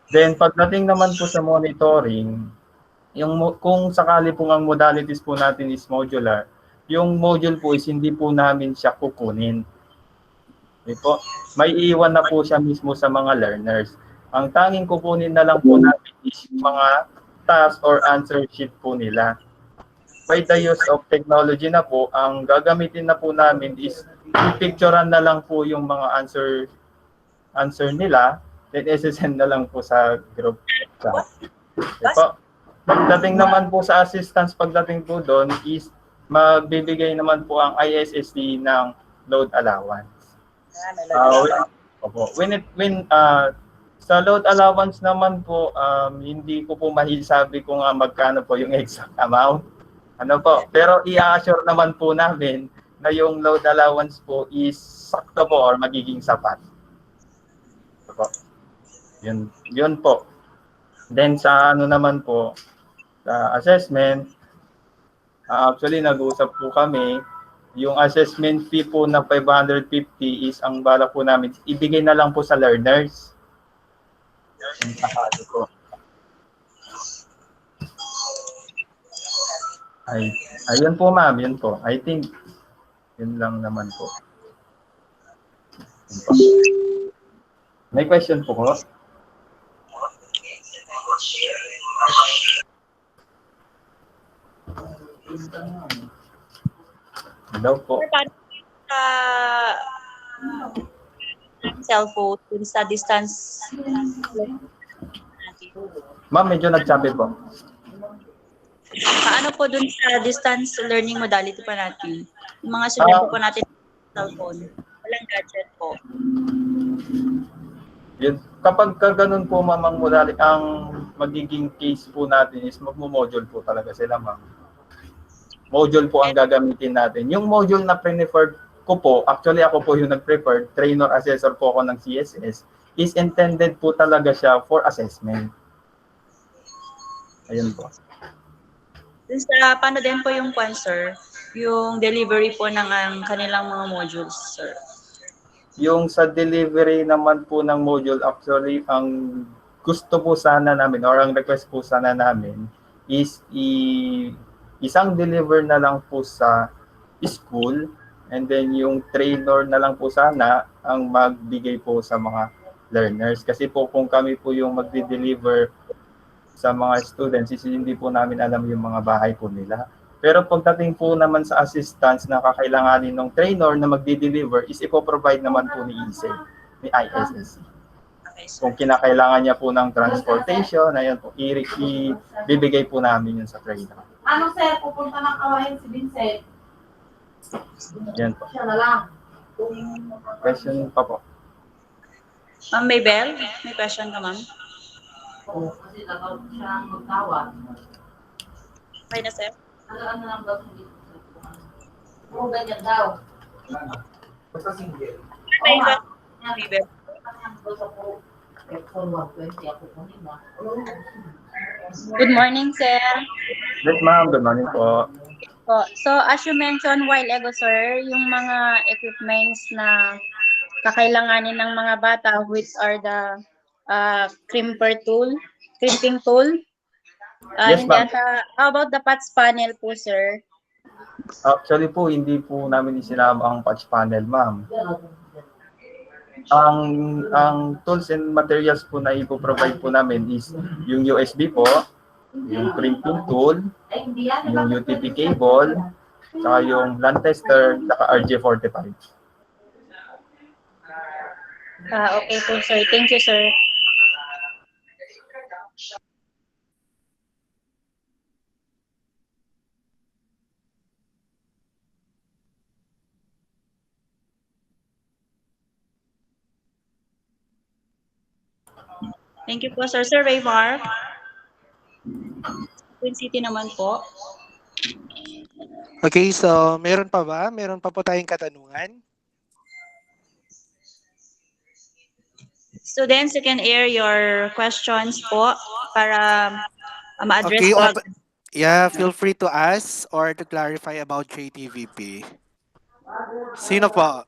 K: Then, pagdating naman po sa monitoring, kung sakali po ang modalities po natin is modular, yung module po is hindi po namin siya kukunin. Okay po? May iwan na po siya mismo sa mga learners. Ang tanging kukunin na lang po namin is mga task or answer sheet po nila. By the use of technology na po, ang gagamitin na po namin is i-picturean na lang po yung mga answer nila, then SSN na lang po sa group chat. Okay po? Pagdating naman po sa assistance, pagdating po doon is magbibigay naman po ang ISSD ng load allowance. Sa load allowance naman po, hindi ko po mahisabi kung magkano po yung exact amount. Ano po? Pero i-assure naman po namin na yung load allowance po is sakto po or magiging sapat. Ano po? Yun po. Then sa ano naman po, sa assessment, Actually, nag-usap po kami. Yung assessment fee po na 550 is ang bala po namin, ibigay na lang po sa learners. Yung sakali po. Ayun po ma'am, yun po. I think, yun lang naman po. Yun po. May question po ko? Hello po.
B: Cellphone dun sa distance.
K: Ma'am, medyo nagsabi po.
B: Paano po dun sa distance learning modality pa natin? Yung mga estudyante po natin cellphone. Walang gadget po.
K: Yun, kapag ganun po ma'am ang modality, ang magiging case po natin is magmo-module po talaga sila ma'am. Module po ang gagamitin natin. Yung module na preferred ko po, actually ako po yung nag-prefer, trainer assessor po ako ng CSS, is intended po talaga siya for assessment. Ayun po.
B: Dun sa, paano din po yung sir? Yung delivery po ng kanilang mga modules, sir?
K: Yung sa delivery naman po ng module, actually, ang gusto po sana namin, or ang request po sana namin, is isang deliver na lang po sa school, and then yung trainer na lang po sana ang magbigay po sa mga learners. Kasi po kung kami po yung magde-deliver sa mga students, hindi po namin alam yung mga bahay po nila. Pero pagdating po naman sa assistance na kakailanganin ng trainer na magde-deliver is ipoprovide naman po ni ISE, ni ISSC. Kung kinakailangan niya po ng transportation, ayun po, ibibigay po namin yun sa trainer.
L: Ano sir, pupunta ng kawain si Vincent?
K: Yan po.
L: Siya na lang.
K: Question pa po.
B: Ma'am Maybell, may question ka, ma'am?
L: Oo, kasi nagaw siya magtawag.
B: Okay na, sir?
L: Ano lang daw hindi ko sir. Oo, ganyan daw.
K: Basta single.
B: May Maybell.
J: Good morning, sir.
K: Yes ma'am, good morning po.
J: So, as you mentioned while ago, sir, yung mga equipments na kakailanganin ng mga bata, which are the crimping tool.
K: Yes, ma'am.
J: How about the patch panel po, sir?
K: Actually po, hindi po namin isinama ang patch panel, ma'am. Ang tools and materials po na ipo-provide po namin is yung USB po, yung printing tool, yung UTP cable, saka yung LAN tester, saka RJ45.
J: Okay po, sir. Thank you, sir.
B: Thank you po, sir. Sir Raymar. Queen City naman po.
G: Okay, so meron pa ba? Meron pa po tayong katanungan?
B: Students, you can air your questions po para ma-address
G: Okay,
B: po.
G: yeah, feel free to ask or to clarify about JTVP. Sino po?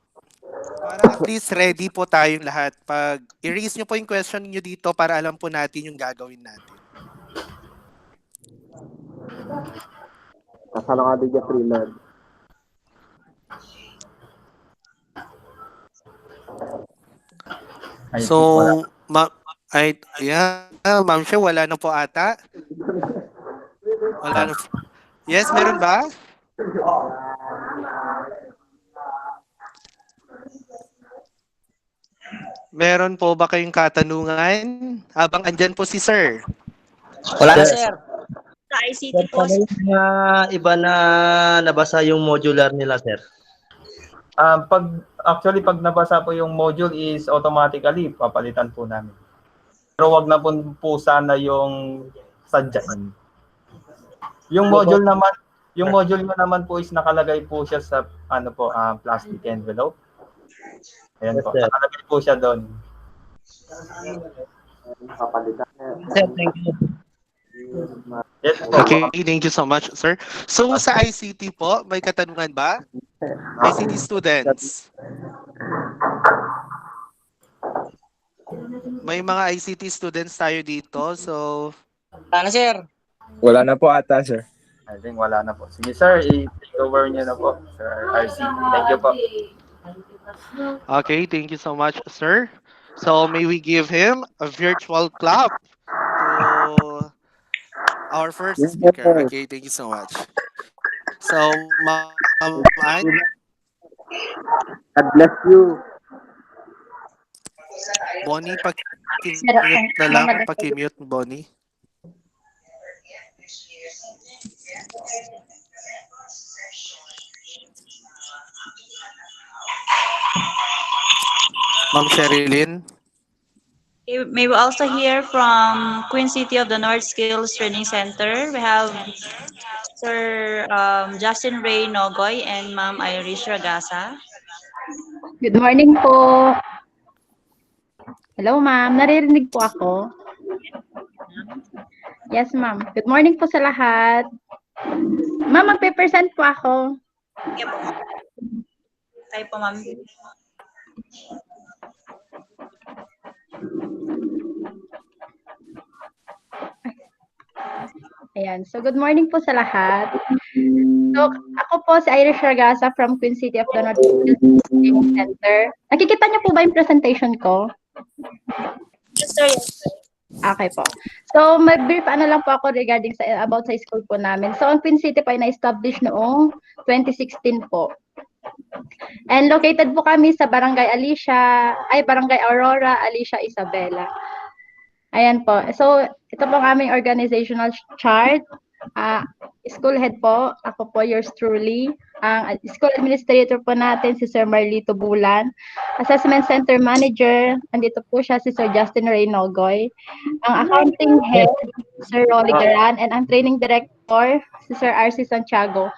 G: Para at least ready po tayong lahat. Pag i-raise nyo po yung question niyo dito para alam po natin yung gagawin natin. So, Ma'am Shea, wala na po ata. Wala na. Yes, meron ba? Meron po ba kayong katanungan? Habang andyan po si Sir.
D: Wala na, sir.
B: Sa ICT po.
D: Iba na nabasa yung modular nila, sir.
K: Actually, pag nabasa po yung module is automatically papalitan po namin. Pero wag na po sana yung sadyain. Yung module mo naman po is nakalagay po siya sa plastic envelope. Ayan po, nakalagay po siya doon.
D: Sir, thank you.
K: Yes po.
G: Okay, thank you so much, sir. So sa ICT po, may katanungan ba? ICT students. May mga ICT students tayo dito, so
D: Ano, sir?
M: Wala na po ata, sir.
K: I think wala na po. Sige sir, i-take over niyo na po, Sir RC. Thank you po.
G: okay, thank you so much, sir. So may we give him a virtual clap to our first speaker. Okay, thank you so much. So, Ma'am Ann,
M: God bless you.
G: Bonnie, paki-mute na lang. Paki-mute, Bonnie. Ma'am Sherilyn.
B: Okay, may we also hear from Queen City of the North Skills Training Center. We have Sir Justin Ray Nogoy and Ma'am Irish Ragasa.
N: Good morning po. Hello, ma'am. Naririnig po ako? Yes, ma'am. Good morning po sa lahat. Ma'am, magpe-present po ako.
B: Okay po. Tayo po, ma'am.
N: Ayan. So, good morning po sa lahat. So, ako po si Irish Ragasa from Queen City of the North Training Center. Nakikita niyo po ba yung presentation ko?
B: Yes, sir. Yes, sir.
N: Okay po. So, mag-brief lang po ako regarding about sa school po namin. So, ang Queen City po ay na-establish noong 2016 po. And located po kami sa Barangay Aurora, Alicia, Isabela. Ayan po. So, ito po ang aming organizational chart. School head po, ako po, yours truly. Ang school administrator po natin, si Sir Marlito Bulan. Assessment Center Manager, andito po siya, si Sir Justin Ray Nogoy. Ang accounting head, Sir Rolly Garan. And ang training director, si Sir RC Santiago.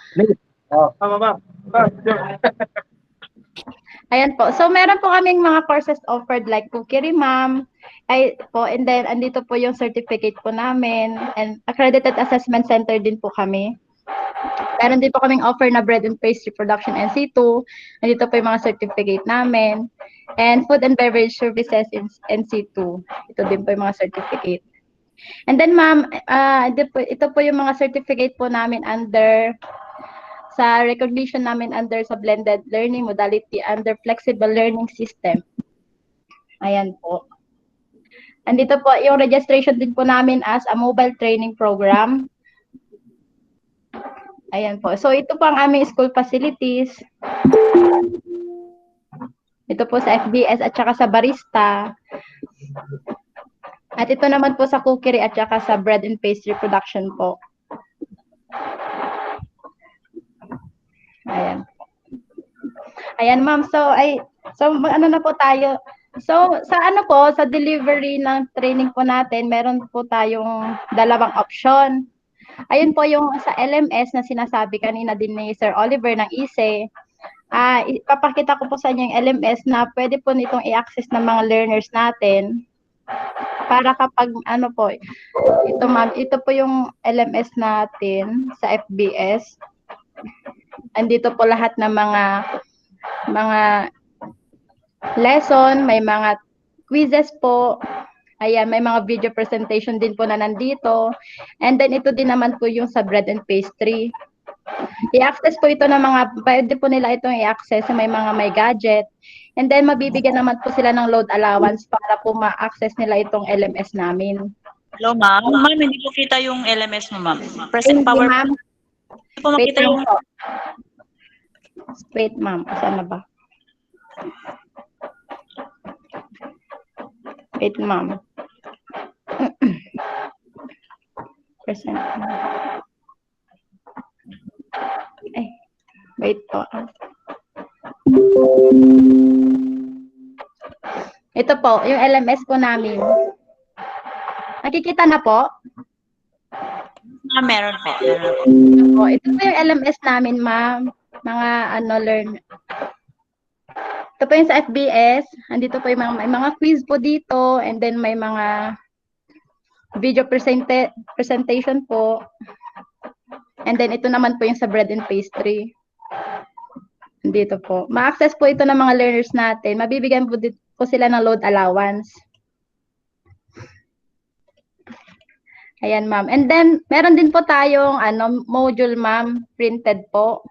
N: Ayan po. So, meron po kaming mga courses offered like Cookery Ma'am. And then, andito po yung certificate po namin. And accredited assessment center din po kami. Meron din po kaming offer na bread and pastry production NC2. Andito po yung mga certificate namin. And food and beverage services in NC2. Ito din po yung mga certificate. And then, ma'am, ito po yung mga certificate po namin under sa recognition namin under sa blended learning modality under flexible learning system. Ayan po. Andito po yung registration din po namin as a mobile training program. Ayan po. So ito po ang aming school facilities. Ito po sa FBS at saka sa barista. At ito naman po sa cookery at saka sa bread and pastry production po. Ayan. Ayan, ma'am. So ano na po tayo? So, sa delivery ng training po natin, meron po tayong dalawang option. Ayun po yung sa LMS na sinasabi kanina din ni Sir Oliver ng ISE. Ipapakita ko po sa inyo yung LMS na pwede po nitong i-access ng mga learners natin. Para kapag ito ma'am, ito po yung LMS natin sa FBS. Andito po lahat ng mga lesson, may mga quizzes po. Ayan, may mga video presentation din po na nandito. And then ito din naman po yung sa bread and pastry. I-access po ito ng pwede po nila itong i-access sa may gadget. And then mabibigyan naman po sila ng load allowance para po ma-access nila itong LMS namin.
B: Hello, ma'am. Ma'am, hindi po kita yung LMS mo, ma'am. Present power.
N: Ma'am.
B: Hindi po makita yung...
N: Wait, ma'am. Saan na ba? Wait, ma'am. Present. Wait po. Ito po, yung LMS po namin. Nakikita na po?
B: Meron po.
N: Ito po yung LMS namin, ma'am. Mga learn. Ito po yung sa FBS. Andito po yung may mga quiz po dito. And then may mga video presentation po. And then ito naman po yung sa bread and pastry. Dito po. Ma-access po ito ng mga learners natin. Mabibigyan po sila ng load allowance. Ayan, ma'am. And then, meron din po tayong module, ma'am, printed po.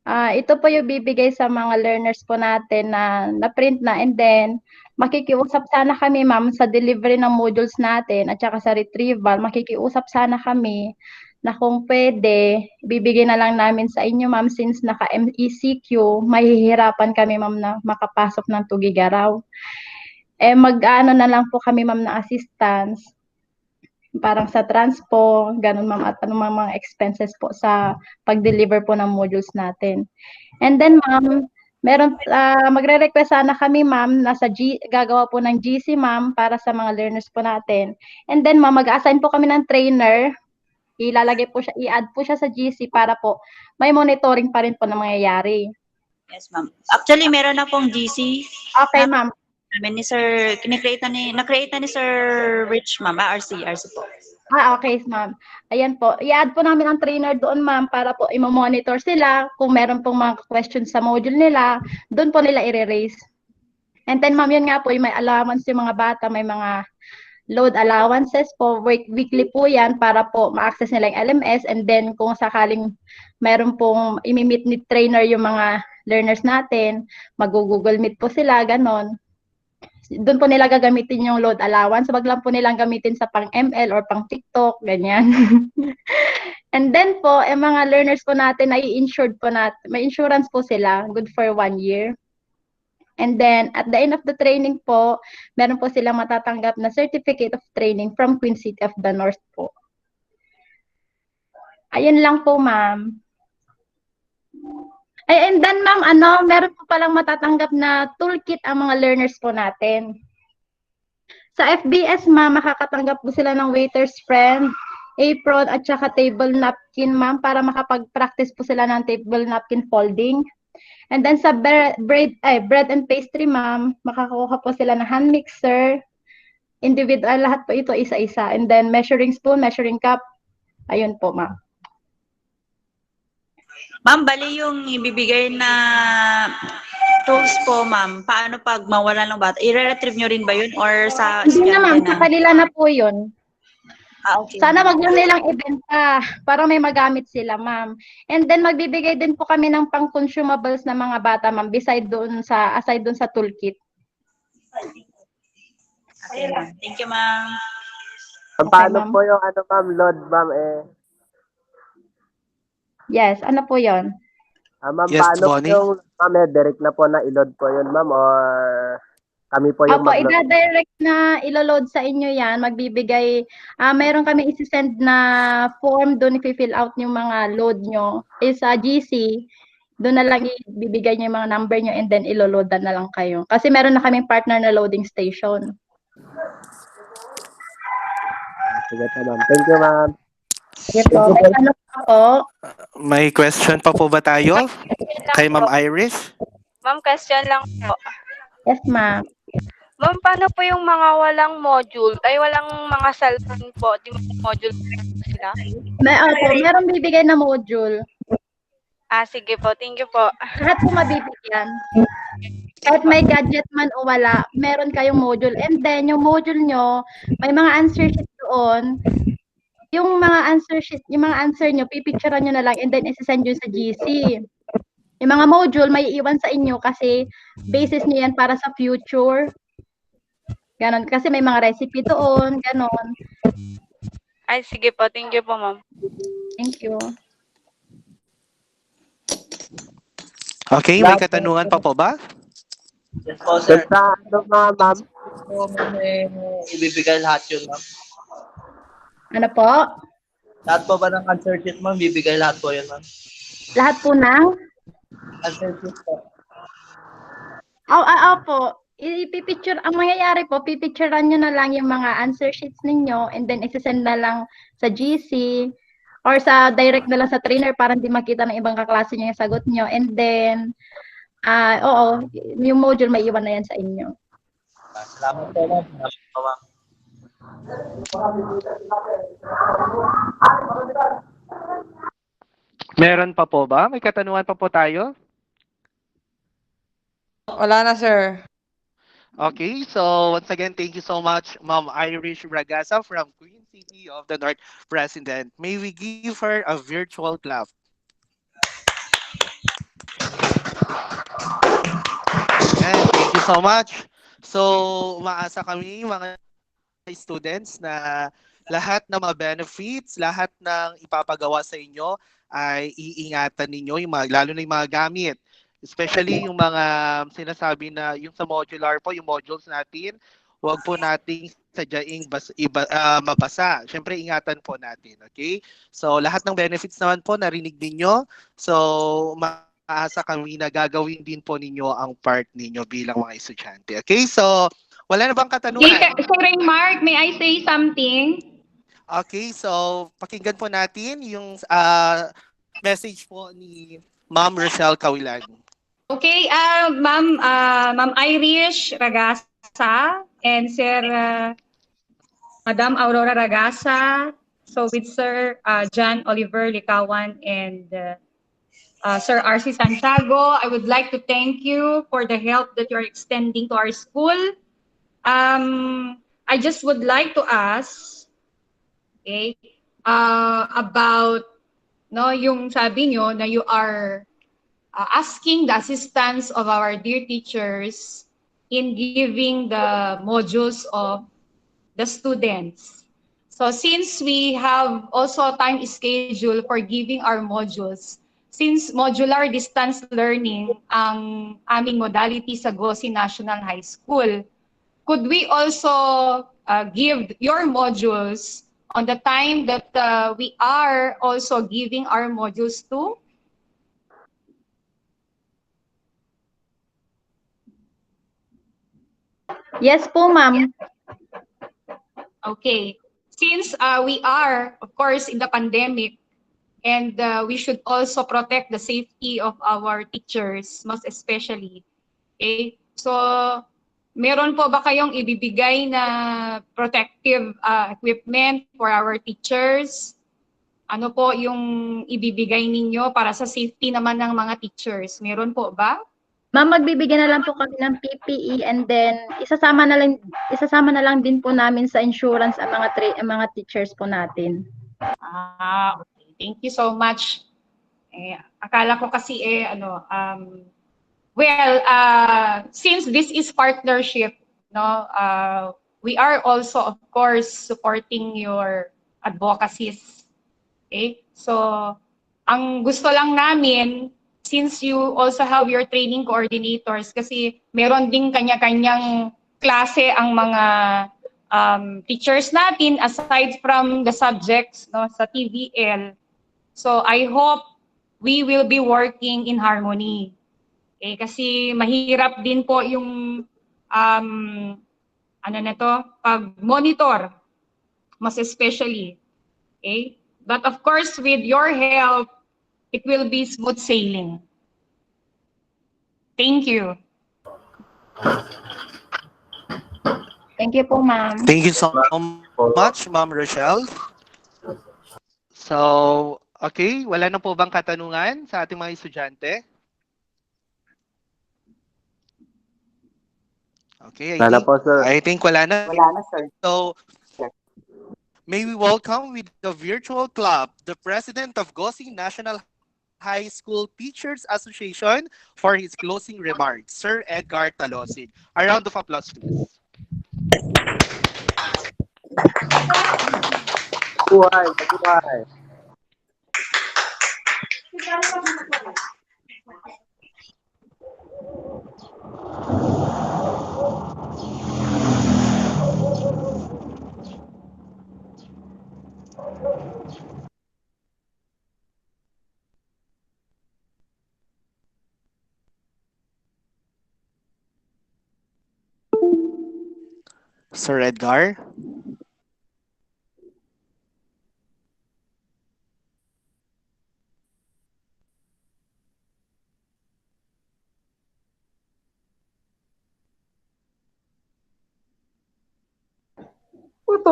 N: Ito po yung bibigay sa mga learners po natin na na-print na. And then, makikiusap sana kami, ma'am, sa delivery ng modules natin at saka sa retrieval. Makikiusap sana kami na kung pwede, bibigay na lang namin sa inyo, ma'am, since naka-MECQ, mahihirapan kami, ma'am, na makapasok ng Tugigaraw. Mag-ano na lang po kami, ma'am, na assistance. Parang sa transpo, ganun, ma'am, at anong mga expenses po sa pag-deliver po ng modules natin. And then, ma'am, magre-request sana kami, ma'am, gagawa po ng GC, ma'am, para sa mga learners po natin. And then, ma'am, mag-assign po kami ng trainer. I-add po siya sa GC para po may monitoring pa rin po na mangyayari.
B: Yes, ma'am. Actually, meron na pong GC.
N: Okay, ma'am.
B: Ni Sir, na-create na ni Sir Rich, ma'am. RC po.
N: Okay, ma'am. Ayan po. I-add po namin ang trainer doon, ma'am, para po i-monitor sila. Kung meron pong mga questions sa module nila, doon po nila i-raise. And then, ma'am, yun nga po, may allowance yung mga bata, may mga load allowances po, weekly po yan para po ma-access nila yung LMS, and then kung sakaling meron pong imi-meet ni trainer yung mga learners natin, mag-Google Meet po sila, ganon. Doon po nila gagamitin yung load allowance, wag lang po nilang gamitin sa pang ML or pang TikTok, ganyan. And then po, mga learners po natin ay insured po natin, may insurance po sila, good for 1 year. And then, at the end of the training po, meron po silang matatanggap na certificate of training from Queen City of the North po. Ayun lang po, ma'am. And then, ma'am, meron po palang matatanggap na toolkit ang mga learners po natin. Sa FBS, ma'am, makakatanggap po sila ng waiter's friend, apron, at saka table napkin, ma'am, para makapag-practice po sila ng table napkin folding. And then sa bread and pastry, ma'am, makakuha po sila ng hand mixer, individual, lahat po ito isa-isa. And then measuring spoon, measuring cup, ayun po, ma'am.
B: Ma'am, bali yung ibibigay na tools po, ma'am, paano pag mawala ng bata? I-retrieve nyo rin ba yun or sa
N: Hindi na, ma'am, sa kanila na po yun.
B: Okay.
N: Sana wag lang nilang ibenta para may magamit sila, ma'am. And then magbibigay din po kami ng pang-consumables na mga bata, ma'am, aside doon sa toolkit.
B: Okay, ma'am. Thank you, ma'am.
M: Paano po yung ma'am, load, ma'am,
N: Yes, ano po yon?
M: Ma'am,
G: Yes,
M: paano
G: Bonnie?
M: po yung, ma'am, direct na po na i-load po yun, ma'am, or kami po yung
N: Opo,
M: mag-load?
N: ida-direct na ilo-load sa inyo yan. Magbibigay, meron kami isi-send na form doon, i-fill out yung mga load nyo. Sa GC, doon na lang ibibigay nyo yung mga number nyo and then ilo-load na lang kayo. Kasi meron na kaming partner na loading station.
M: Sige po, ma'am. Thank you, ma'am.
N: Sige po. Ano pa po?
G: May question pa po ba tayo? Kay Ma'am Iris?
E: Ma'am, question lang po.
N: Yes, ma'am.
E: Ma'am, paano po yung mga walang module? Ay, walang mga cellphone po? Di module sila?
N: Meron bibigay na module.
E: Sige po. Thank you po.
N: Lahat po mabibigyan. Kahit may gadget man o wala, meron kayong module. And then, yung module nyo, may mga answer sheet doon. Yung mga answer nyo, pipicturean nyo na lang and then isi-send nyo sa GC. Yung mga module, may iwan sa inyo kasi basis nyo yan para sa future. Ganon. Kasi may mga recipe doon. Ganon.
E: Ay, sige po. Thank you po, ma'am.
N: Thank you.
G: Okay, may katanungan pa po ba?
D: Yes po, sir.
M: Sa ma'am?
D: So, may ibibigay lahat yun, ma'am.
N: Ano po?
D: Lahat po ba ng answer sheet, ma'am? Bibigay lahat po yun, ma'am.
N: Lahat po ng?
D: Answer sheet po.
N: Opo. Ipipicture, ang mangyayari po, pipicturean nyo na lang yung mga answer sheets ninyo and then isi-send na lang sa GC or sa direct na lang sa trainer para hindi makita ng ibang kaklase nyo yung sagot nyo. And then, yung module may iwan na yan sa inyo.
D: Salamat po, ma'am. Salamat po, ma'am.
G: Meron pa po ba? May katanungan pa po tayo?
O: Wala na, sir.
G: Okay, so once again, thank you so much, Ma'am Irish Bragasa from Queen City of the North President. May we give her a virtual clap. And thank you so much. So, umaasa kami mga students na lahat ng mga benefits, lahat ng ipapagawa sa inyo ay iingatan ninyo, lalo na yung mga gamit. Especially yung mga sinasabi na yung sa modular po, yung modules natin, huwag po nating sadyaing mabasa. Siyempre, ingatan po natin. Okay? So, lahat ng benefits naman po, narinig ninyo. So, maasa kami na gagawin din po ninyo ang part ninyo bilang mga estudyante. Okay? So, wala na bang katanungan?
P: Sorry, Mark, may I say something?
G: Okay, so pakinggan po natin yung message po ni Ma'am Rochelle Kawilan.
P: Okay, Ma'am Irish Ragasa and Sir Madam Aurora Ragasa, so with Sir John Oliver Licawan and Sir R.C. Santiago, I would like to thank you for the help that you're extending to our school. I just would like to ask, okay, about yung sabi nyo na you are asking the assistance of our dear teachers in giving the modules of the students. So since we have also a time schedule for giving our modules, since modular distance learning ang aming modality sa Gosi National High School, could we also give your modules on the time that we are also giving our modules to?
N: Yes po, ma'am.
P: Okay. Since we are, of course, in the pandemic, and we should also protect the safety of our teachers, most especially. Okay? So, meron po ba kayong ibibigay na protective equipment for our teachers? Ano po yung ibibigay ninyo para sa safety naman ng mga teachers? Meron po ba?
N: Ma'am, magbibigyan na lang po kami ng PPE and then isasama na lang din po namin sa insurance ang mga teachers po natin.
P: Okay. Thank you so much. Akala ko kasi since this is partnership, we are also, of course, supporting your advocacies. Okay? So, ang gusto lang namin, since you also have your training coordinators, kasi meron ding kanya-kanyang klase ang mga teachers natin aside from the subjects sa TVL. So, I hope we will be working in harmony. Okay, kasi mahirap din po yung pag-monitor, mas especially. Okay? But of course, with your help, it will be smooth sailing. Thank you.
N: Thank you po, ma'am.
G: Thank you so much, Ma'am Rochelle. So, okay, wala na po bang katanungan sa ating mga estudyante? Okay, I think wala na.
A: Wala na, sir.
G: So, may we welcome with the virtual club the President of Gosi National High School Teachers Association for his closing remarks, Sir Edgar Talosig. A round of applause, please.
M: Buhay.
G: Sir Edgar?
J: Take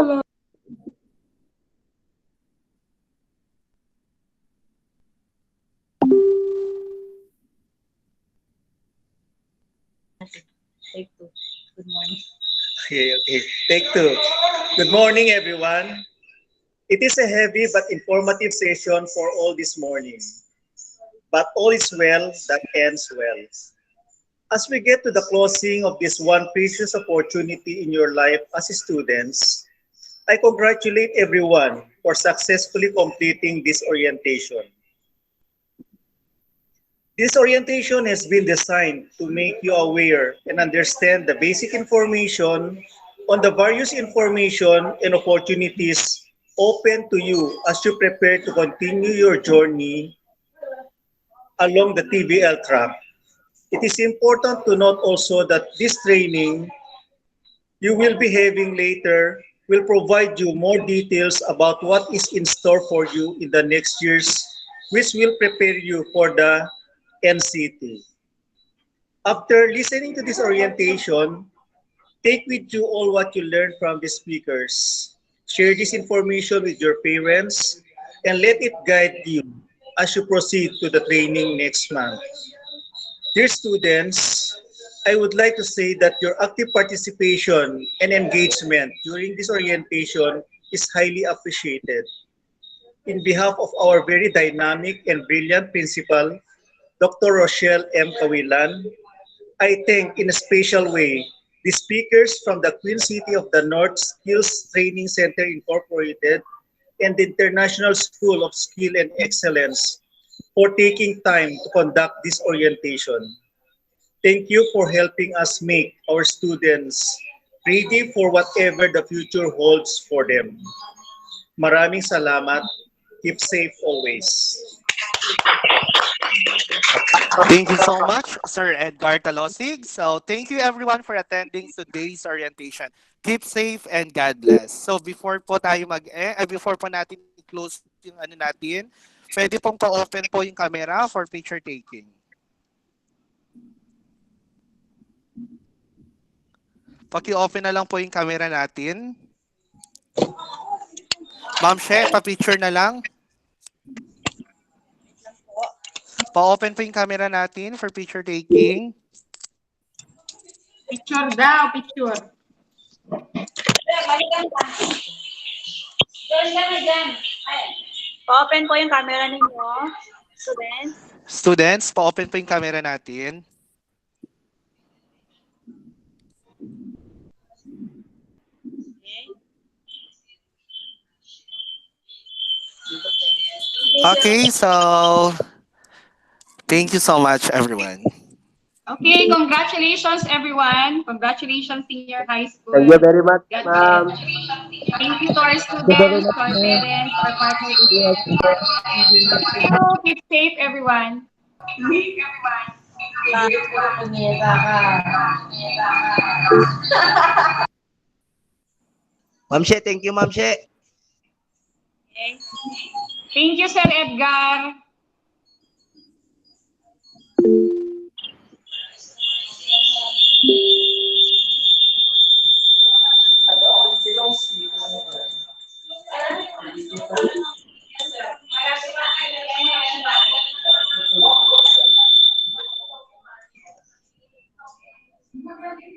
J: two. Good morning.
O: Okay. Take two. Good morning, everyone. It is a heavy but informative session for all this morning. But all is well that ends well. As we get to the closing of this one precious opportunity in your life as students, I congratulate everyone for successfully completing this orientation. This orientation has been designed to make you aware and understand the basic information on the various information and opportunities open to you as you prepare to continue your journey along the TVL track. It is important to note also that this training you will be having later will provide you more details about what is in store for you in the next years, which will prepare you for the NCT. After listening to this orientation, take with you all what you learned from the speakers. Share this information with your parents and let it guide you as you proceed to the training next month. Dear students, I would like to say that your active participation and engagement during this orientation is highly appreciated. In behalf of our very dynamic and brilliant principal, Dr. Rochelle M. Cawilan, I thank in a special way the speakers from the Queen City of the North Skills Training Center Incorporated and the International School of Skill and Excellence for taking time to conduct this orientation. Thank you for helping us make our students ready for whatever the future holds for them. Maraming salamat. Keep safe always.
G: Thank you so much, Sir Edgar Talosig. So thank you everyone for attending today's orientation. Keep safe and God bless. So before po before po natin i-close yung natin, pwede pong pa-open po yung camera for picture taking. Paki-open na lang po yung camera natin. Ma'am She, pa-picture na lang. Pa-open po yung camera natin for picture taking.
P: Picture daw, picture.
B: Pa-open po yung camera ninyo, students.
G: Students, pa-open po yung camera natin. Okay, so thank you so much, everyone.
P: Okay, congratulations everyone. Congratulations senior high school.
M: Thank you very much,
P: God
M: ma'am.
P: bless. Thank you to our students, to our parents, our partners. Keep safe everyone.
D: Ma'am She, thank you, Ma'am She.
P: Okay. Thank you, Sir Edgar.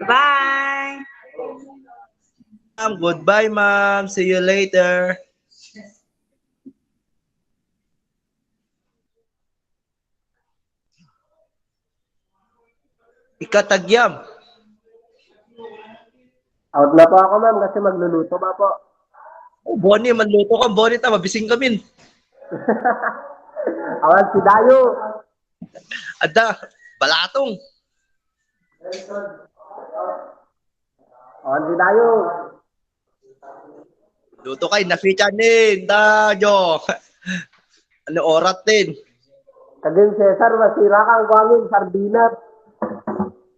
B: Bye!
D: Goodbye, ma'am. See you later. Ikatagyam.
M: Out na po ako, ma'am, kasi magluluto pa po.
D: Oh, Bonnie, magluto ka. Bonnie, mabising kami.
M: Awan si Dayo.
D: Ada, balatong.
M: Awan si Dayo.
D: Luto kay, na-feature din. Dayo. Ano orat din.
M: Kagin Cesar, masira kang kuwangin, sardinat.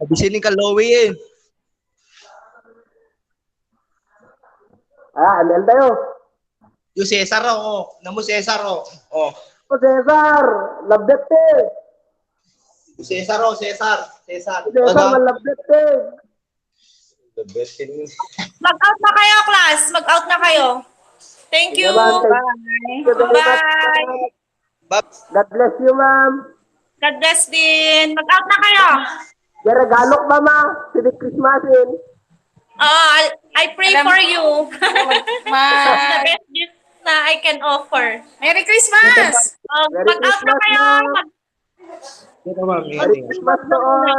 D: Mabising ka, Lowy eh.
M: Amel tayo.
D: Yung Cesar, oh. Namo Cesar, oh. Oh.
M: O Cesar, labdet eh.
D: Cesar, oh. Cesar.
M: Cesar, malabdet eh.
Q: Mag-out na kayo, class. Mag-out na kayo. Thank you. Bye.
M: God bless you, ma'am.
Q: God bless din. Mag-out na kayo.
M: Garagalok, mama. Civic Christmasin.
Q: I pray for you. That's the best gift na I can offer.
I: Merry Christmas!
Q: Mag-out na kayo.
M: Merry Christmas to all.